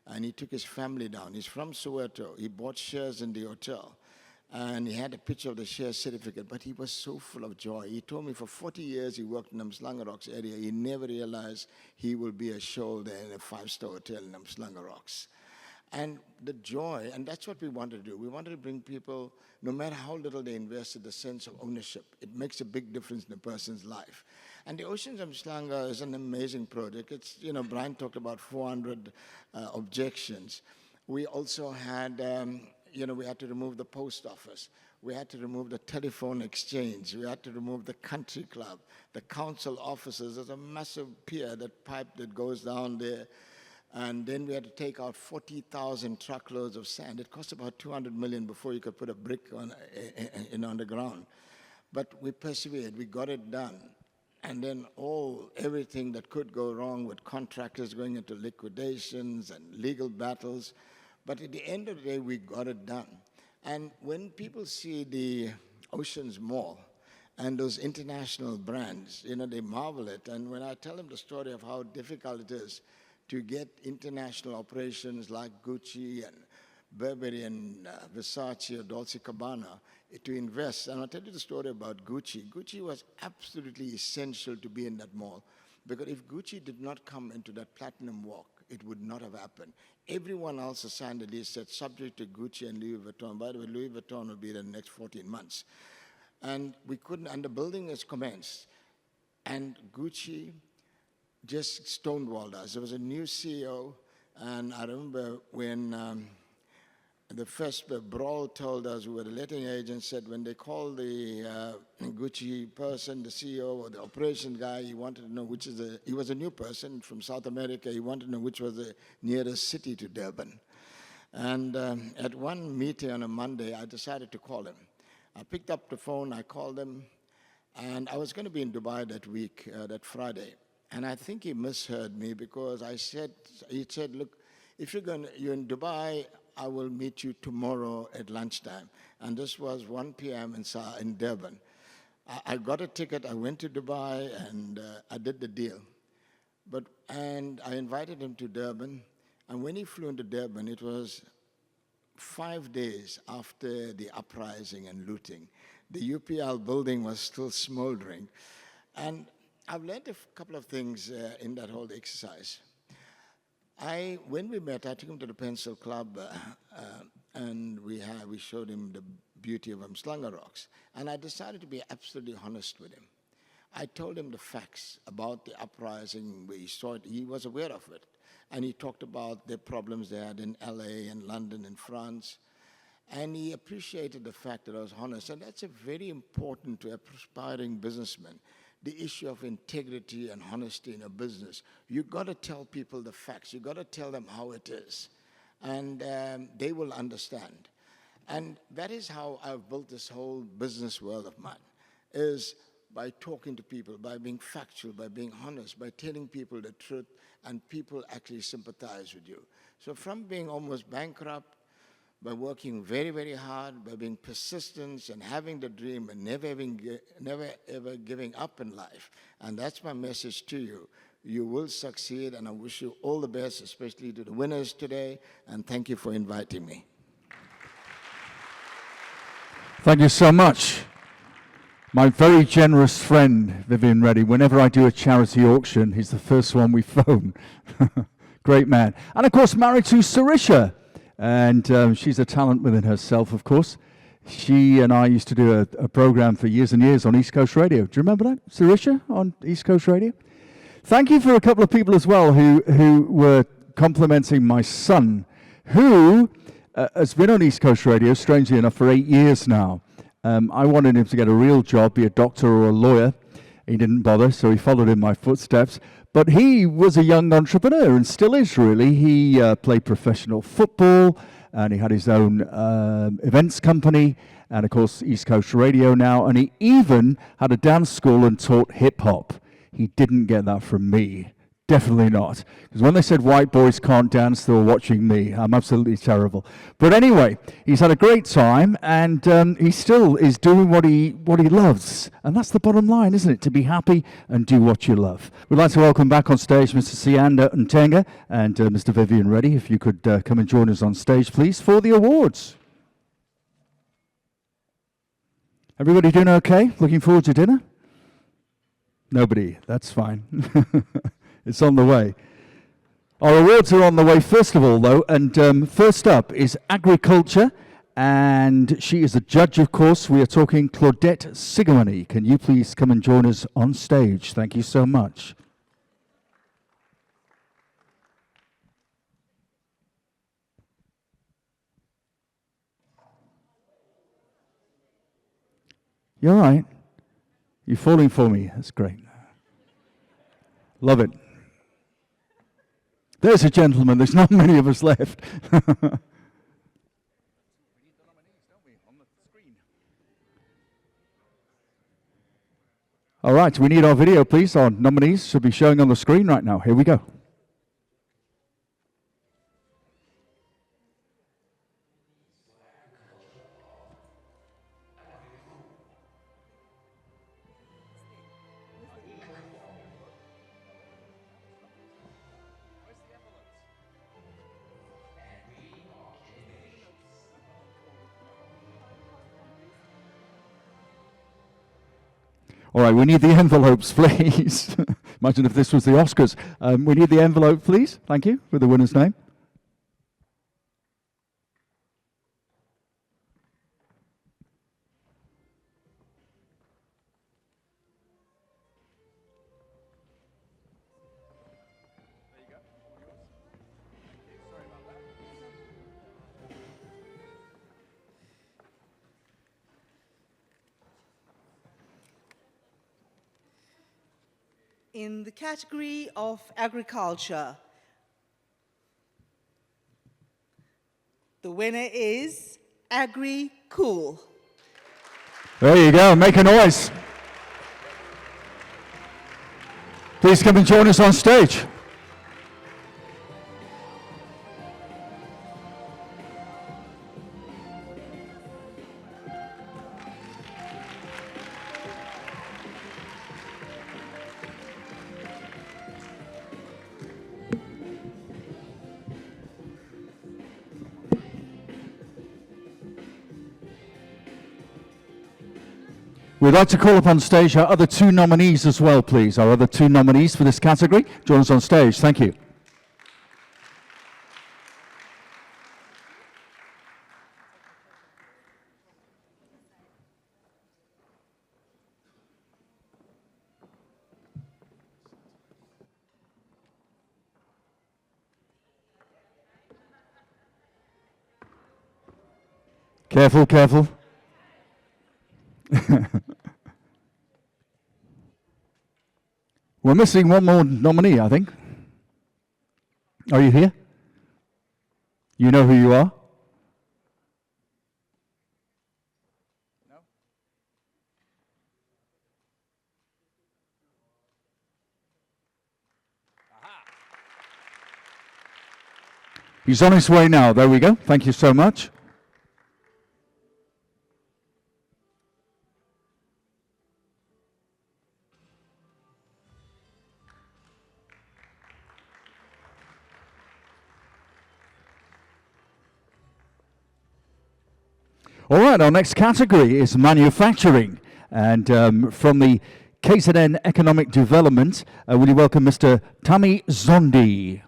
S14: And he took his family down. He's from Soweto. He bought shares in the hotel. And he had a picture of the share certificate, but he was so full of joy. He told me for 40 years he worked in the Rocks area. He never realized he will be a shoulder in a 5-star hotel in Rocks. And the joy, and that's what we wanted to do. We wanted to bring people, no matter how little they invested, the sense of ownership. It makes a big difference in a person's life. And the Oceans of Mhlanga is an amazing project. It's, you know, Brian talked about 400 objections. We also had, we had to remove the post office. We had to remove the telephone exchange. We had to remove the country club, the council offices. There's a massive pier, that pipe that goes down there. And then we had to take out 40,000 truckloads of sand. It cost about 200 million before you could put a brick on the ground. But we persevered. We got it done. And then everything that could go wrong with contractors going into liquidations and legal battles. But at the end of the day, we got it done. And when people see the Oceans Mall and those international brands, they marvel at it. And when I tell them the story of how difficult it is to get international operations like Gucci and Burberry and Versace or Dolce & Gabbana to invest. And I'll tell you the story about Gucci. Gucci was absolutely essential to be in that mall, because if Gucci did not come into that platinum walk, it would not have happened. Everyone else signed a lease said subject to Gucci and Louis Vuitton. By the way, Louis Vuitton will be there in the next 14 months. And we couldn't, and the building has commenced. And Gucci just stonewalled us. There was a new CEO, and I remember when the first brawl told us, we were the letting agent, said when they called the Gucci person, the CEO or the operations guy, he wanted to know he was a new person from South America, he wanted to know which was the nearest city to Durban. And at one meeting on a Monday, I decided to call him. I picked up the phone, I called him, and I was going to be in Dubai that week, that Friday. And I think he misheard me, because he said, look, if you're in Dubai, I will meet you tomorrow at lunchtime. And this was 1 p.m. in Durban. I got a ticket, I went to Dubai, and I did the deal. And I invited him to Durban, and when he flew into Durban, it was 5 days after the uprising and looting. The UPL building was still smoldering. And I've learned a couple of things in that whole exercise. When we met, I took him to the Pencil Club, and we showed him the beauty of Rocks. And I decided to be absolutely honest with him. I told him the facts about the uprising. We saw it. He was aware of it. And he talked about the problems they had in LA and London and France. And he appreciated the fact that I was honest. And that's a very important to a aspiring businessman, the issue of integrity and honesty in a business. You've got to tell people the facts. You've got to tell them how it is. And they will understand. And that is how I've built this whole business world of mine, is by talking to people, by being factual, by being honest, by telling people the truth, and people actually sympathize with you. So from being almost bankrupt, by working very, very hard, by being persistent and having the dream and never ever giving up in life. And that's my message to you. You will succeed, and I wish you all the best, especially to the winners today, and thank you for inviting me.
S1: Thank you so much. My very generous friend, Vivian Reddy, whenever I do a charity auction, he's the first one we phone. Great man. And of course, married to Sarisha. And she's a talent within herself, of course. She and I used to do a program for years and years on East Coast Radio. Do you remember that, Sarisha, on East Coast Radio? Thank you for a couple of people as well who were complimenting my son, who has been on East Coast Radio, strangely enough, for 8 years now. I wanted him to get a real job, be a doctor or a lawyer. He didn't bother, so he followed in my footsteps. But he was a young entrepreneur, and still is, really. He played professional football, and he had his own events company, and, of course, East Coast Radio now. And he even had a dance school and taught hip-hop. He didn't get that from me. Definitely not. Because when they said white boys can't dance, they were watching me. I'm absolutely terrible. But anyway, he's had a great time, and he still is doing what he loves. And that's the bottom line, isn't it? To be happy and do what you love. We'd like to welcome back on stage Mr. Sianda Ntenga and Mr. Vivian Reddy. If you could come and join us on stage, please, for the awards. Everybody doing okay? Looking forward to dinner? Nobody. That's fine. It's on the way. Our awards are on the way first of all, though, and first up is agriculture, and she is a judge, of course. We are talking Claudette Sigamani. Can you please come and join us on stage? Thank you so much. You're all right. You're falling for me. That's great. Love it. There's a gentleman. There's not many of us left. All right, we need our video, please. Our nominees should be showing on the screen right now. Here we go. All right, we need the envelopes, please. Imagine if this was the Oscars. We need the envelope, please. Thank you, with the winner's name.
S15: In the category of agriculture, the winner is Agri-Cool.
S1: There you go, make a noise. Please come and join us on stage. We'd like to call upon stage our other two nominees as well, please. Our other two nominees for this category. Join us on stage. Thank you. Careful, careful. We're missing one more nominee, I think. Are you here? You know who you are? He's on his way now. There we go. Thank you so much. All right, our next category is manufacturing. And from the KZN Economic Development, will you welcome Mr. Tami Zondi?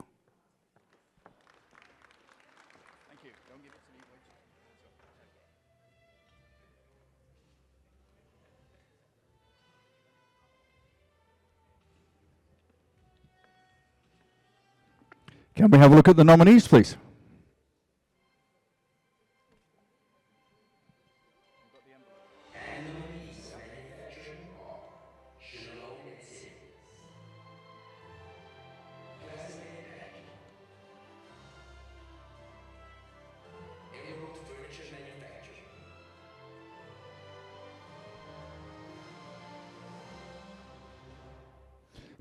S1: Can we have a look at the nominees, please?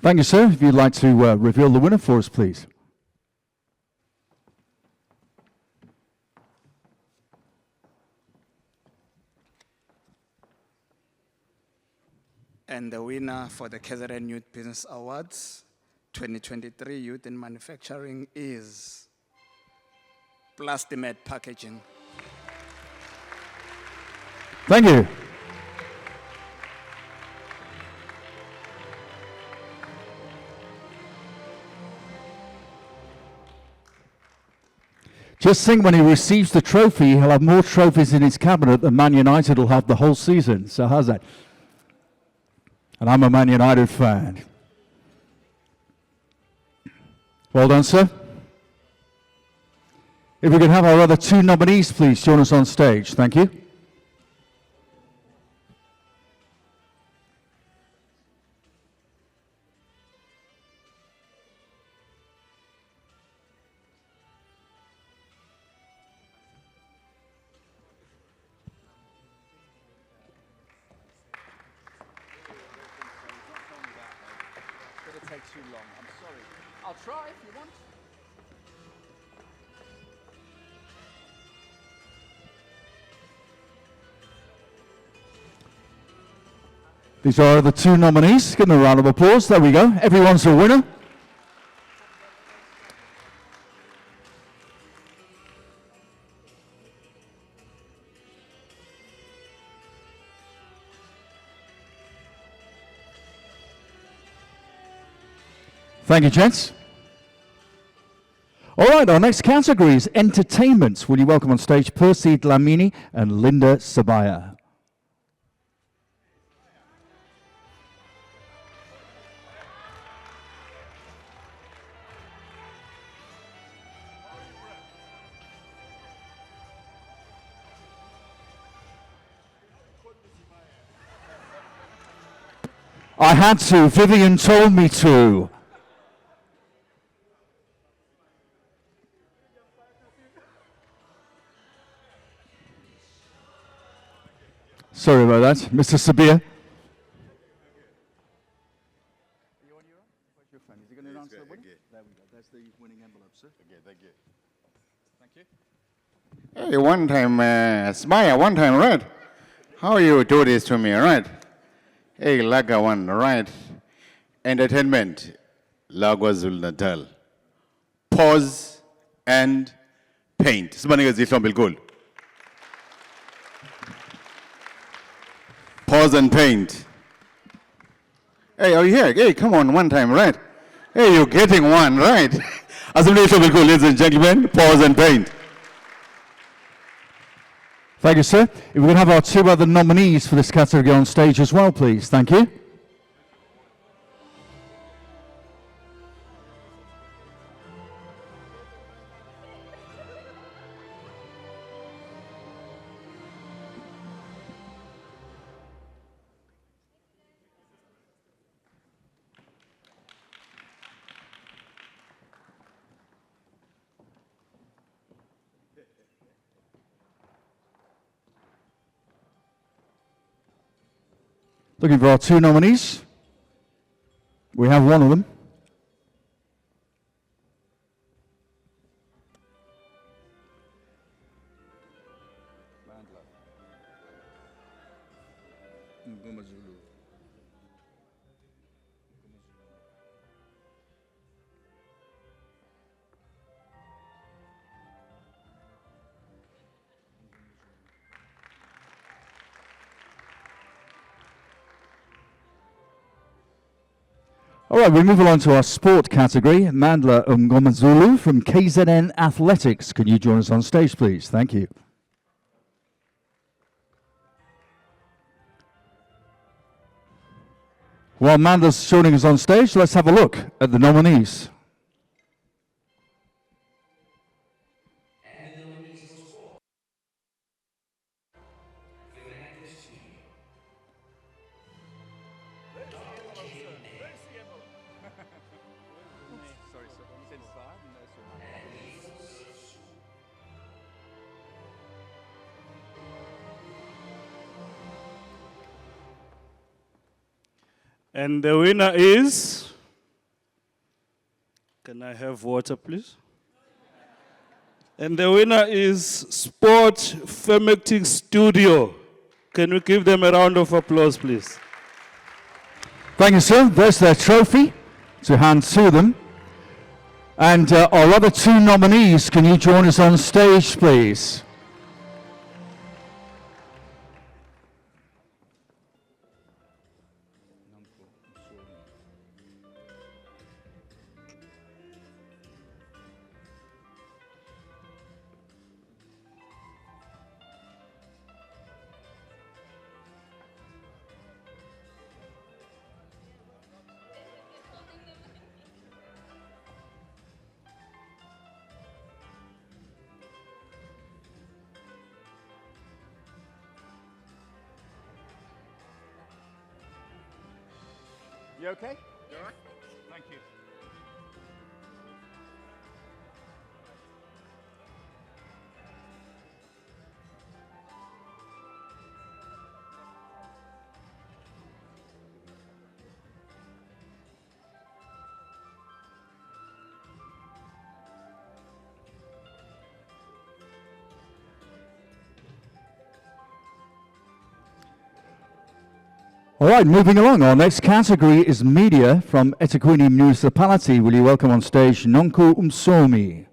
S1: Thank you, sir. If you'd like to reveal the winner for us, please.
S16: And the winner for the KZN Youth Business Awards 2023 Youth in Manufacturing is Plastimed Packaging.
S1: Thank you. Just think, when he receives the trophy, he'll have more trophies in his cabinet than Man United will have the whole season. So how's that? And I'm a Man United fan. Well done, sir. If we could have our other two nominees, please join us on stage. Thank you.
S11: Too long. I'm sorry. I'll try if you want.
S1: These are the two nominees. Give them a round of applause. There we go. Everyone's a winner. Thank you, gents. All right, our next category is entertainment. Will you welcome on stage Percy Dlamini and Linda Sabaya? I had to. Vivian told me to. Sorry about that. Mr. Sabir.
S11: Are you on your own? Where's your phone? Is he going to announce the winner? There we go. That's the winning envelope, sir. Okay, thank you. Thank you.
S17: Hey, one time, Smile, one time, right? How you do this to me, right? Hey, Laga one, right? Entertainment, Lagos Natal. Pause and paint. Sibaniga zihlombe goal. Pause and paint. Hey, are you here? Hey, come on, one time, right? Hey, you're getting one, right? Assembly Ihlombe goal, ladies and gentlemen. Pause and paint.
S1: Thank you, sir. If we can have our two other nominees for this category on stage as well, please. Thank you. Looking for our two nominees. We have one of them. All right, we move along to our sport category. Mandla Mngomazulu from KZN Athletics. Can you join us on stage, please? Thank you. While Mandla's joining us on stage, let's have a look at the nominees.
S18: And the winner is, can I have water, please? And the winner is Sport Femectic Studio. Can we give them a round of applause, please?
S1: Thank you, sir. There's their trophy to hand to them. And our other two nominees, can you join us on stage, please?
S11: You okay? You all right? Thank you.
S1: All right, moving along. Our next category is media from eThekwini Municipality. Will you welcome on stage Nonku Umsomi?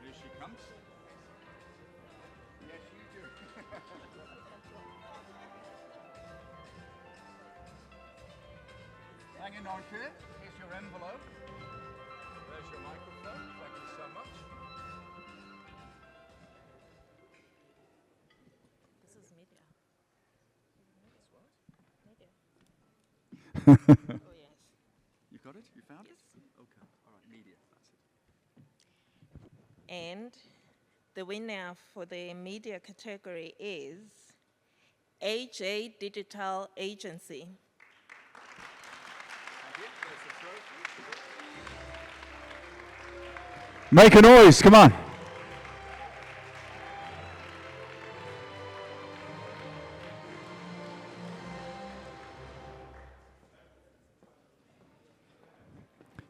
S11: Here she comes. Yes, you do. Hanging on to it. Here's your envelope. There's your microphone. Thank you so much.
S19: This is media. This what? Media. Oh, yes.
S11: You got it? You found it? Okay. All right, media. That's it.
S19: And the winner for the media category is AJ Digital Agency.
S1: Make a noise, come on.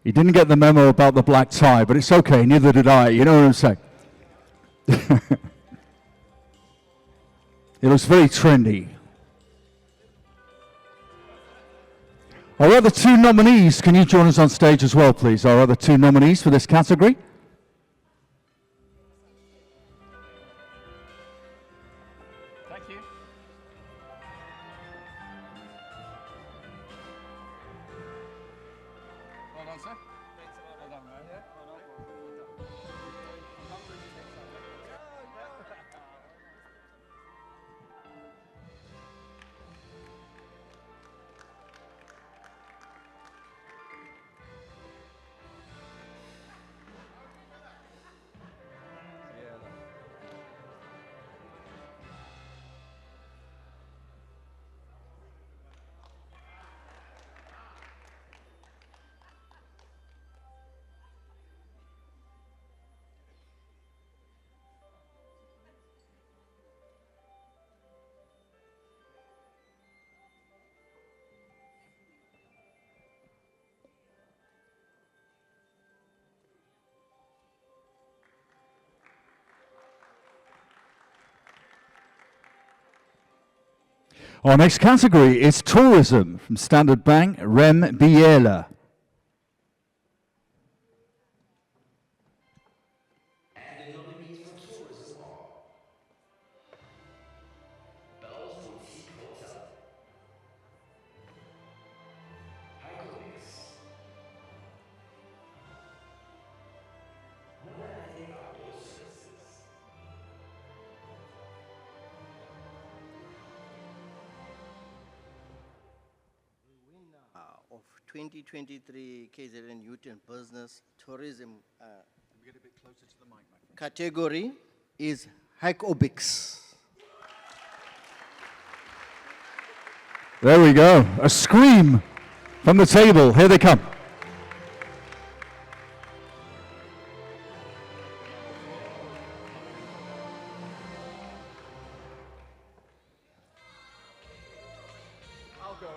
S1: He didn't get the memo about the black tie, but it's okay, neither did I, you know what I'm saying? It looks very trendy. Our other two nominees, can you join us on stage as well, please? Our other two nominees for this category.
S11: Thank you. Well done, sir. Well done, man. Yeah.
S1: Our next category is tourism from Standard Bank, Rem Biela.
S10: Of 2023 KZN Youth and Business Tourism
S11: Get a bit closer to the mic, my friend.
S10: category is Hike-Obix.
S1: There we go. A scream from the table. Here they come.
S11: I'll go.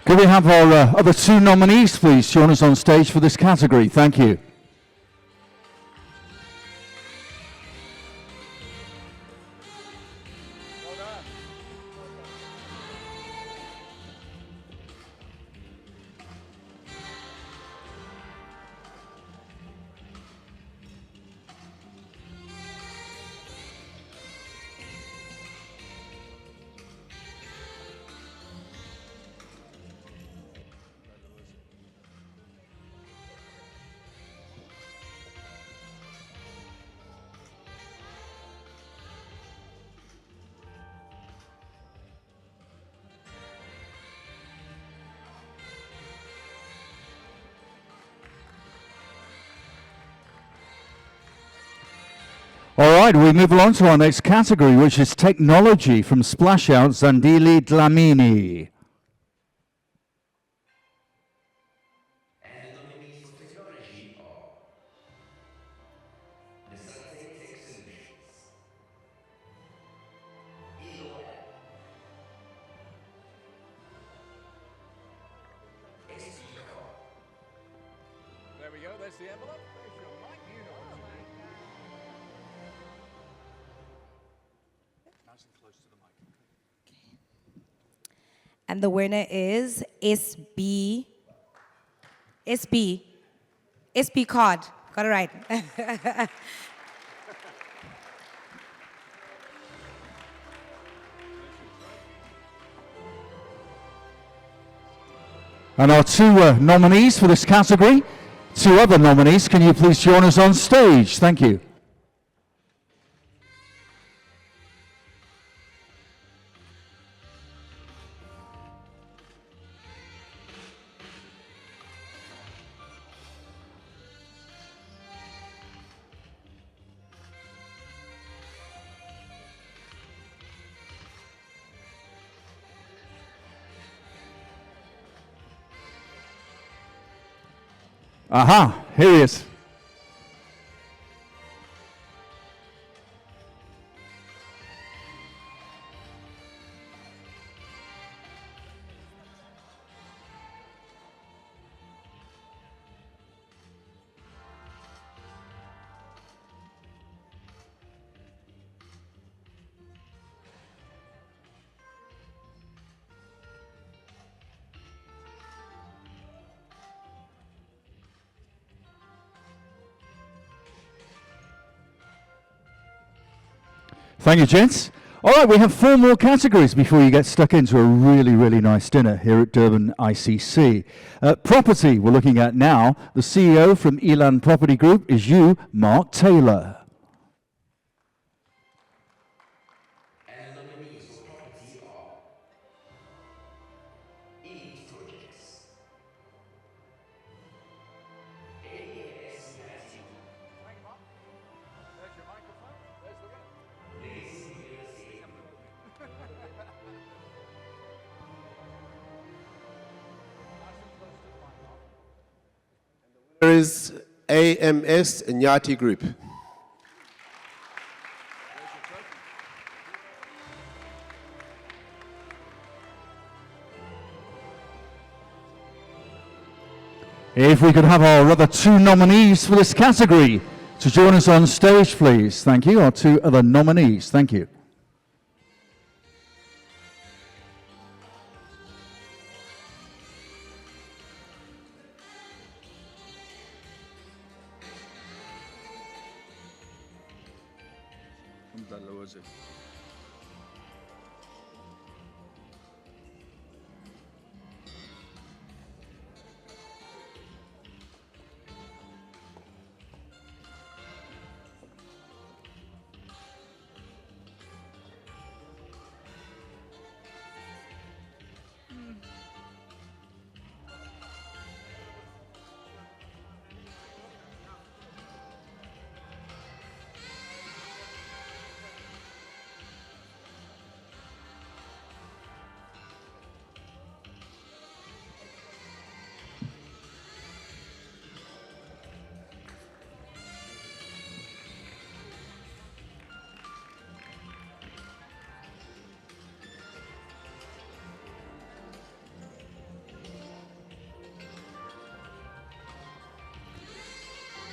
S1: Could we have our other two nominees, please, join us on stage for this category? Thank you. All right, we move along to our next category, which is technology from Splashout Zandili Dlamini.
S11: There we go, there's the envelope. There's your mic, you know what to do. Nice and close to the mic.
S12: And the winner is SB card. Got it right.
S1: And our two nominees for this category, two other nominees, can you please join us on stage? Thank you. Aha, here he is. Thank you, gents. All right, we have four more categories before you get stuck into a really, really nice dinner here at Durban ICC. Property, we're looking at now. The CEO from Elan Property Group is you, Mark Taylor.
S20: There is AMS Nyati Group.
S1: If we could have our other two nominees for this category to join us on stage, please. Thank you. Our two other nominees. Thank you.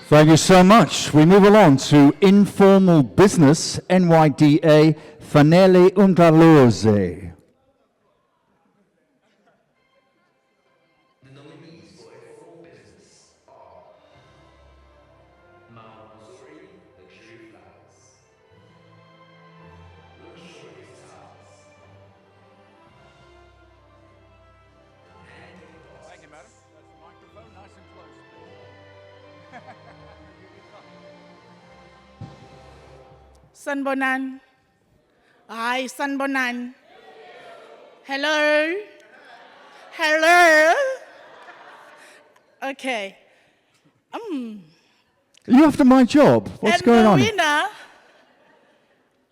S1: Thank you so much. We move along to informal business, NYDA, Fanele Undalose.
S20: The nominees for informal business are Missouri Luxury Flowers, Luxury Towers,
S11: Thank you, madam. That's the microphone, nice and close.
S6: Sanbonan. Hi, Sanbonan. Hello. Hello. Okay.
S1: Are you after my job? What's going on?
S6: And the winner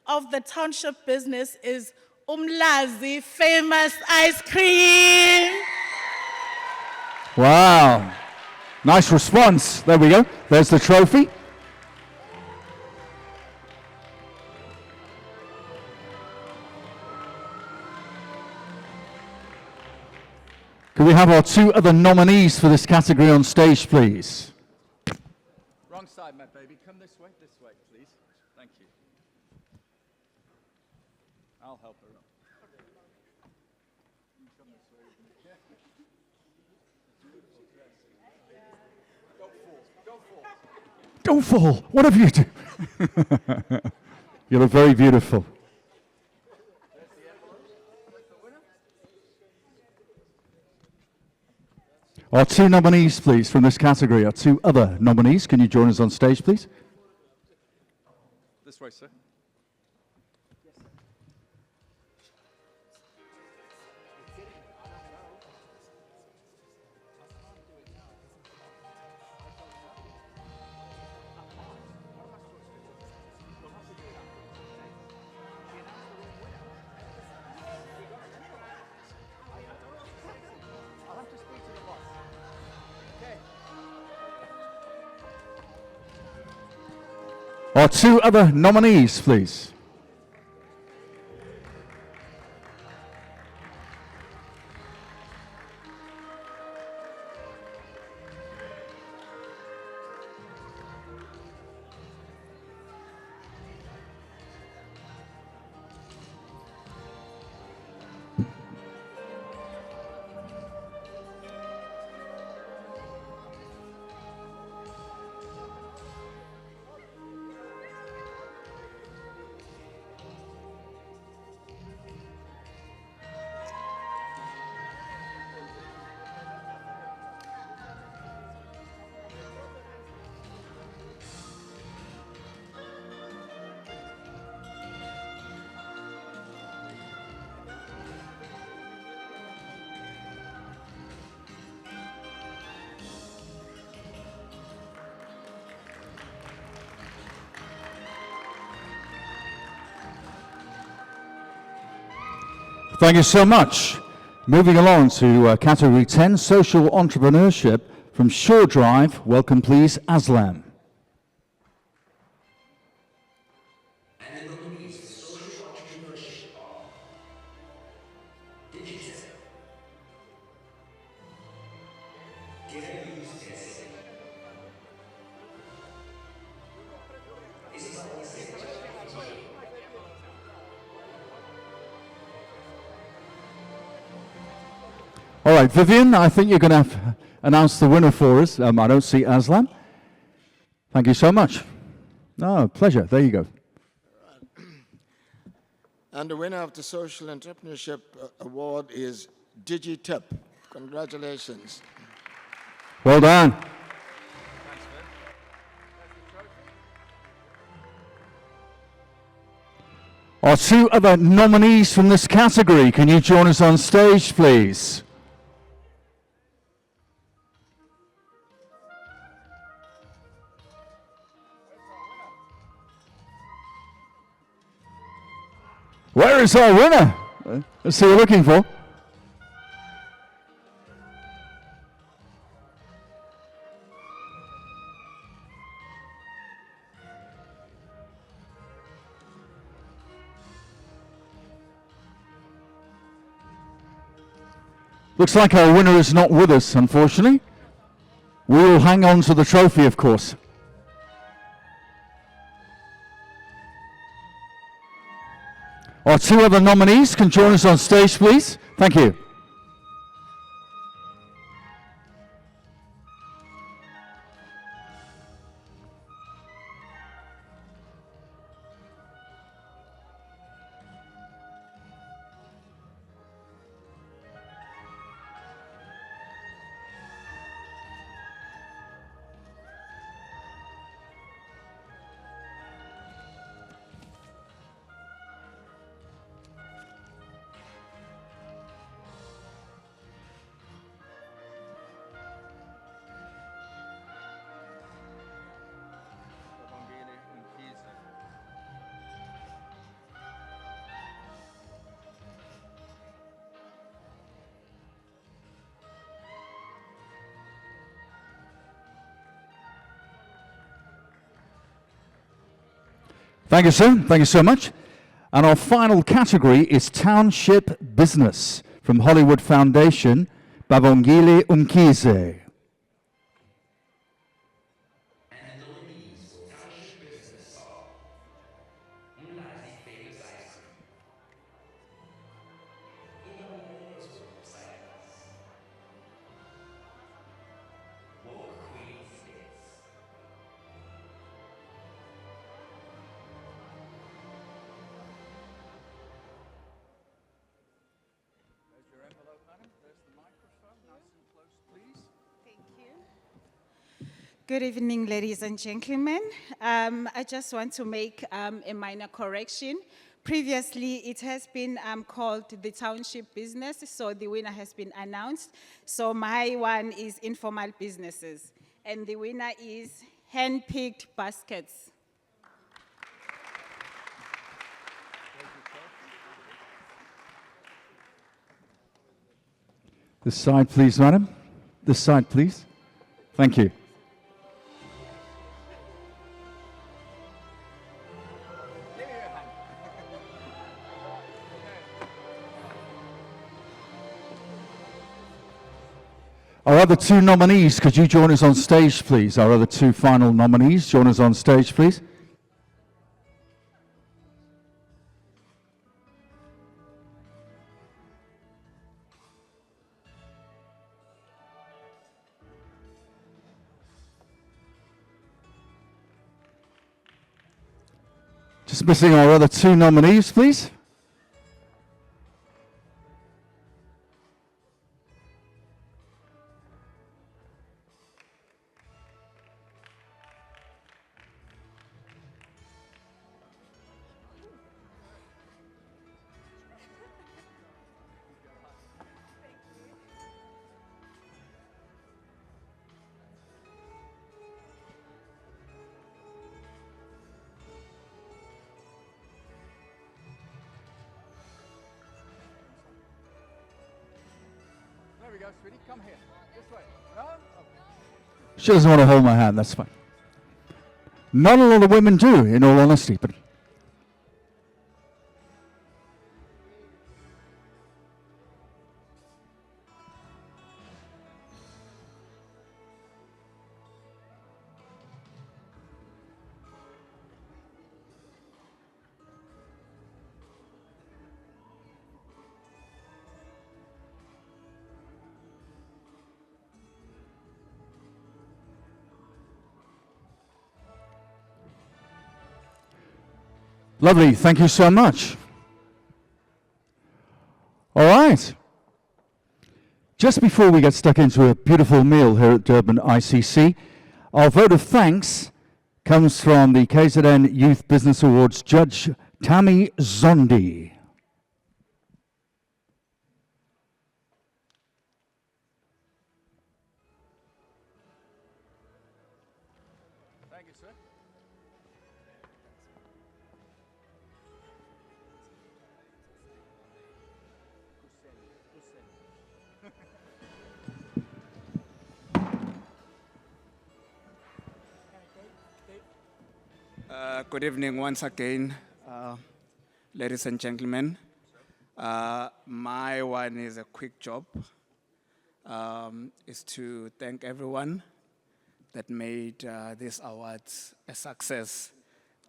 S6: of the township business is Umlazi Famous Ice Cream.
S1: Wow. Nice response. There we go. There's the trophy. Can we have our two other nominees for this category on stage, please?
S11: Wrong side, my baby. Come this way, please. Thank you. I'll help her up. You come this way.
S1: Don't fall. What have you done? You look very beautiful. Our two nominees, please, from this category. Our two other nominees. Can you join us on stage, please?
S11: This way, sir.
S1: Our two other nominees, please. Thank you so much. Moving along to category 10, social entrepreneurship from Shore Drive. Welcome, please, Aslam.
S20: And the nominees for social entrepreneurship are Digital,
S1: All right, Vivian, I think you're going to have to announce the winner for us. I don't see Aslan. Thank you so much. No, pleasure. There you go.
S14: And the winner of the Social Entrepreneurship Award is DigiTip. Congratulations.
S1: Well done. Our two other nominees from this category, can you join us on stage, please? Where is our winner? Let's see what we're looking for. Looks like our winner is not with us, unfortunately. We will hang on to the trophy, of course. Our two other nominees can join us on stage, please. Thank you. Thank you, sir. Thank you so much. And our final category is Township Business from Hollywood Foundation, Babongile Umkhize.
S21: Good evening, ladies and gentlemen. I just want to make a minor correction. Previously, it has been called the Township Business, so the winner has been announced. So my one is informal businesses, and the winner is hand-picked baskets.
S1: This side, please, madam. This side, please. Thank you. Our other two nominees, could you join us on stage, please? Our other two final nominees, join us on stage, please. Just missing our other two nominees, please.
S11: There we go, sweetie. Come here. This way. No? Okay.
S1: She doesn't want to hold my hand, that's fine. Not a lot of women do, in all honesty, but Lovely, thank you so much. All right. Just before we get stuck into a beautiful meal here at Durban ICC, our vote of thanks comes from the KZN Youth Business Awards judge, Tammy Zondi.
S11: Thank you, sir.
S16: Good evening once again, ladies and gentlemen. My one is a quick job, is to thank everyone that made this awards a success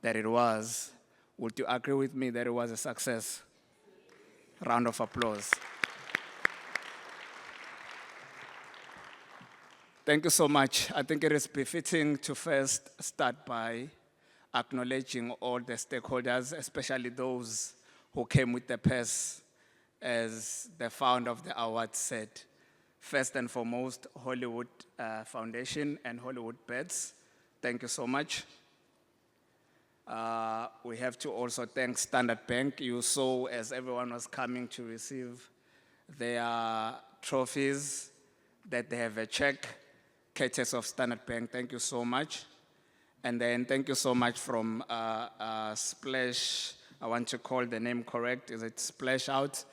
S16: that it was. Would you agree with me that it was a success? Round of applause. Thank you so much. I think it is befitting to first start by acknowledging all the stakeholders, especially those who came with the purse, as the founder of the award said. First and foremost, Hollywood Foundation and Hollywood Bets. Thank you so much. We have to also thank Standard Bank. You saw as everyone was coming to receive their trophies that they have a check, courtesy of Standard Bank. Thank you so much. And then thank you so much from Splash. I want to call the name correct. Is it Splash Out?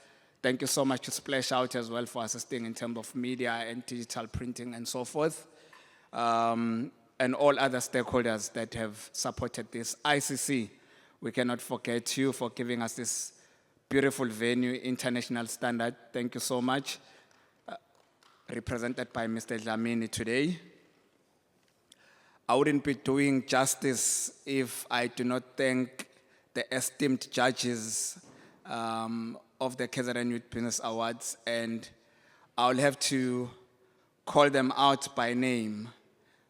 S16: Thank you so much to Splash Out as well for assisting in terms of media and digital printing and so forth. And all other stakeholders that have supported this. ICC, we cannot forget you for giving us this beautiful venue, international standard. Thank you so much. Represented by Mr. Dlamini today. I wouldn't be doing justice if I do not thank the esteemed judges of the KZN Youth Business Awards, and I'll have to call them out by name.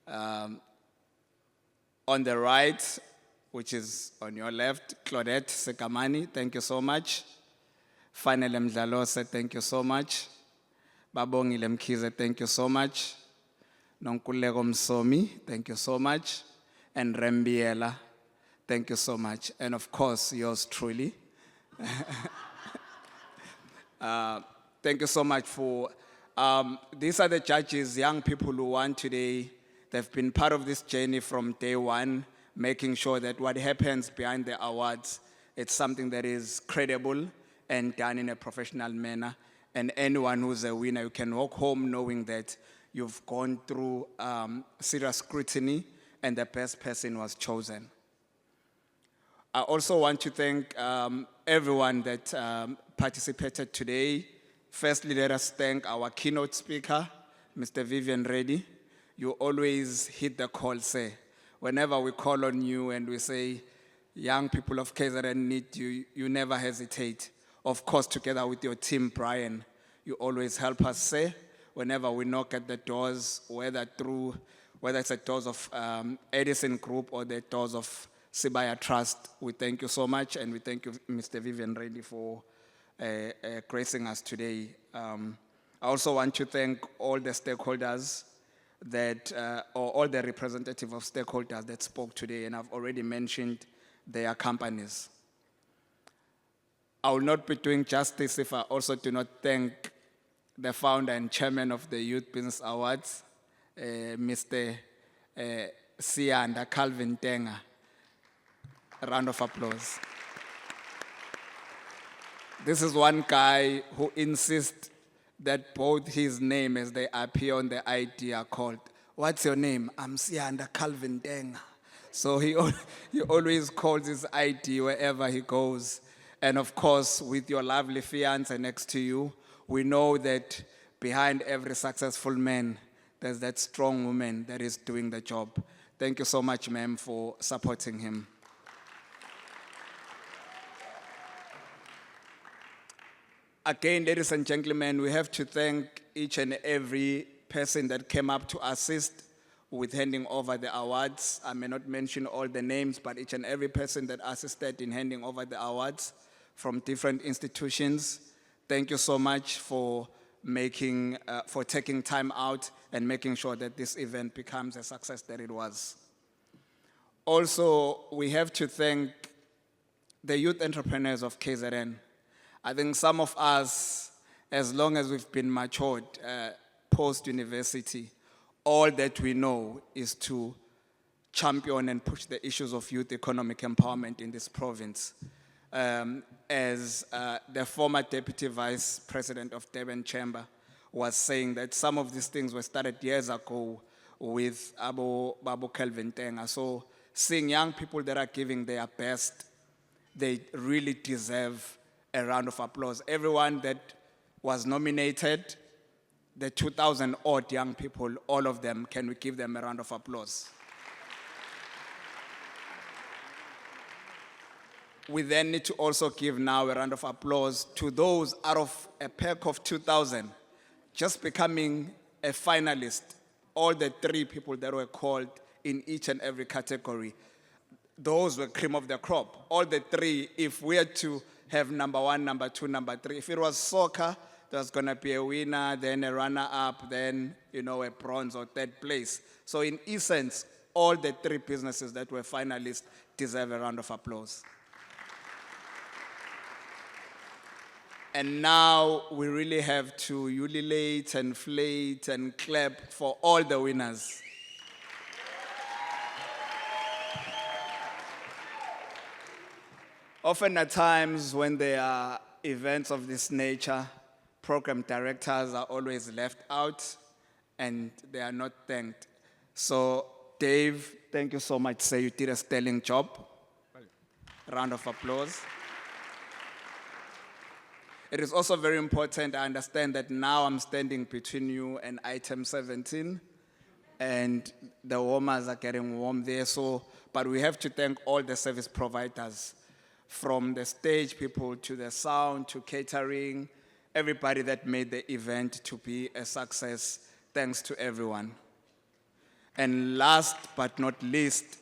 S16: On the right, which is on your left, Claudette Sekamani, thank you so much. Fanele Mdlalose, thank you so much. Babongile Mkhize, thank you so much. Nonkulego Msomi, thank you so much. And Rembiela, thank you so much. And of course, yours truly. Thank you so much for, these are the judges, young people who won today. They've been part of this journey from day one, making sure that what happens behind the awards, it's something that is credible and done in a professional manner. And anyone who's a winner, you can walk home knowing that you've gone through serious scrutiny and the best person was chosen. I also want to thank everyone that participated today. Firstly, let us thank our keynote speaker, Mr. Vivian Reddy. You always hit the call, say. Whenever we call on you and we say, young people of KZN need you, you never hesitate. Of course, together with your team, Brian, you always help us say, whenever we knock at the doors, whether it's the doors of Edison Group or the doors of Sibaya Trust, we thank you so much, and we thank you, Mr. Vivian Reddy, for gracing us today. I also want to thank all the stakeholders that, or all the representatives of stakeholders that spoke today, and I've already mentioned their companies. I will not be doing justice if I also do not thank the founder and chairman of the Youth Business Awards, Mr. Sianda Calvin Tenga. A round of applause. This is one guy who insists that both his name as they appear on the ID are called. What's your name? I'm Sianda Calvin Tenga. So he always calls his ID wherever he goes. And of course, with your lovely fiancé next to you, we know that behind every successful man, there's that strong woman that is doing the job. Thank you so much, ma'am, for supporting him. Again, ladies and gentlemen, we have to thank each and every person that came up to assist with handing over the awards. I may not mention all the names, but each and every person that assisted in handing over the awards from different institutions. Thank you so much for taking time out and making sure that this event becomes a success that it was. Also, we have to thank the youth entrepreneurs of KZN. I think some of us, as long as we've been matured post-university, all that we know is to champion and push the issues of youth economic empowerment in this province. As the former Deputy Vice President of Durban Chamber was saying, that some of these things were started years ago with Babu Kelvin Tenga. So seeing young people that are giving their best, they really deserve a round of applause. Everyone that was nominated, the 2,000 odd young people, all of them, can we give them a round of applause? We then need to also give now a round of applause to those out of a pack of 2,000 just becoming a finalist, all the 3 people that were called in each and every category. Those were cream of the crop. All the 3, if we had to have number 1, number 2, number 3, if it was soccer, there was going to be a winner, then a runner-up, then, a bronze or 3rd place. So in essence, all the 3 businesses that were finalists deserve a round of applause. And now we really have to ululate and flate and clap for all the winners. Often at times when there are events of this nature, program directors are always left out and they are not thanked. So Dave, thank you so much, sir. You did a sterling job. Round of applause. It is also very important, I understand that now I'm standing between you and item 17, and the warmers are getting warm there, but we have to thank all the service providers, from the stage people to the sound to catering, everybody that made the event to be a success. Thanks to everyone. And last but not least,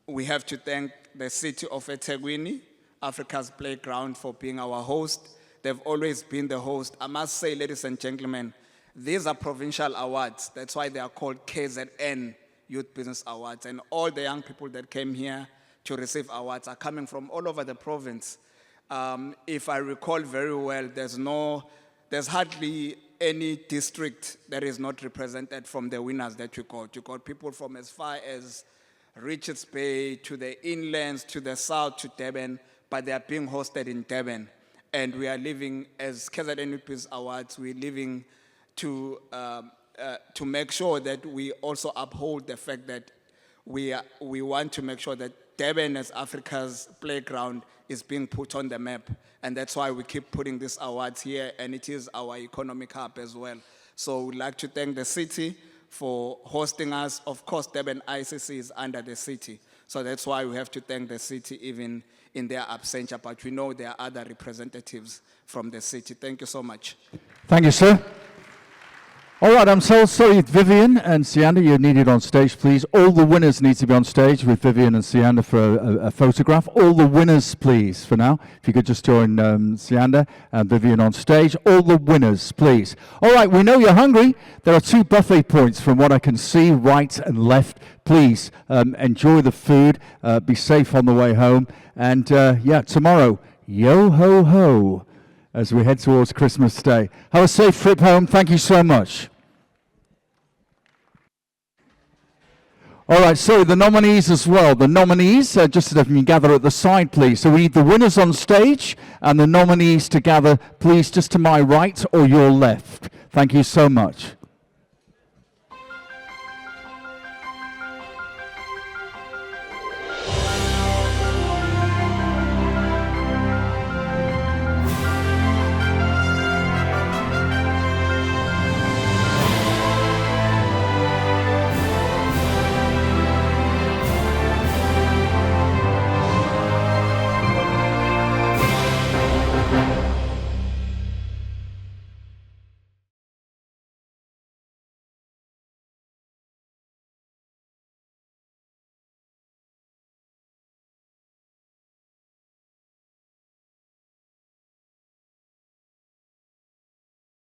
S16: we have to thank the city of eThekwini, Africa's Playground, for being our host. They've always been the host. I must say, ladies and gentlemen, these are provincial awards. That's why they are called KZN Youth Business Awards. And all the young people that came here to receive awards are coming from all over the province. If I recall very well, there's hardly any district that is not represented from the winners that you got. You got people from as far as Richards Bay to the inlands, to the south, to Durban, but they are being hosted in Durban. And we are living, as KZN Youth Business Awards, we're living to make sure that we also uphold the fact that we want to make sure that Durban as Africa's playground is being put on the map. And that's why we keep putting these awards here, and it is our economic hub as well. So we'd like to thank the city for hosting us. Of course, Durban ICC is under the city. So that's why we have to thank the city even in their absentia, but we know there are other representatives from the city. Thank you so much.
S1: Thank you, sir. All right, I'm so sorry, Vivian and Sianda, you're needed on stage, please. All the winners need to be on stage with Vivian and Sianda for a photograph. All the winners, please, for now. If you could just join Sianda and Vivian on stage. All the winners, please. All right, we know you're hungry. There are 2 buffet points from what I can see, right and left. Please enjoy the food. Be safe on the way home. And yeah, tomorrow, yo-ho-ho, as we head towards Christmas Day. Have a safe trip home. Thank you so much. All right, so the nominees as well. The nominees, just so that you can gather at the side, please. So we need the winners on stage and the nominees to gather, please, just to my right or your left. Thank you so much.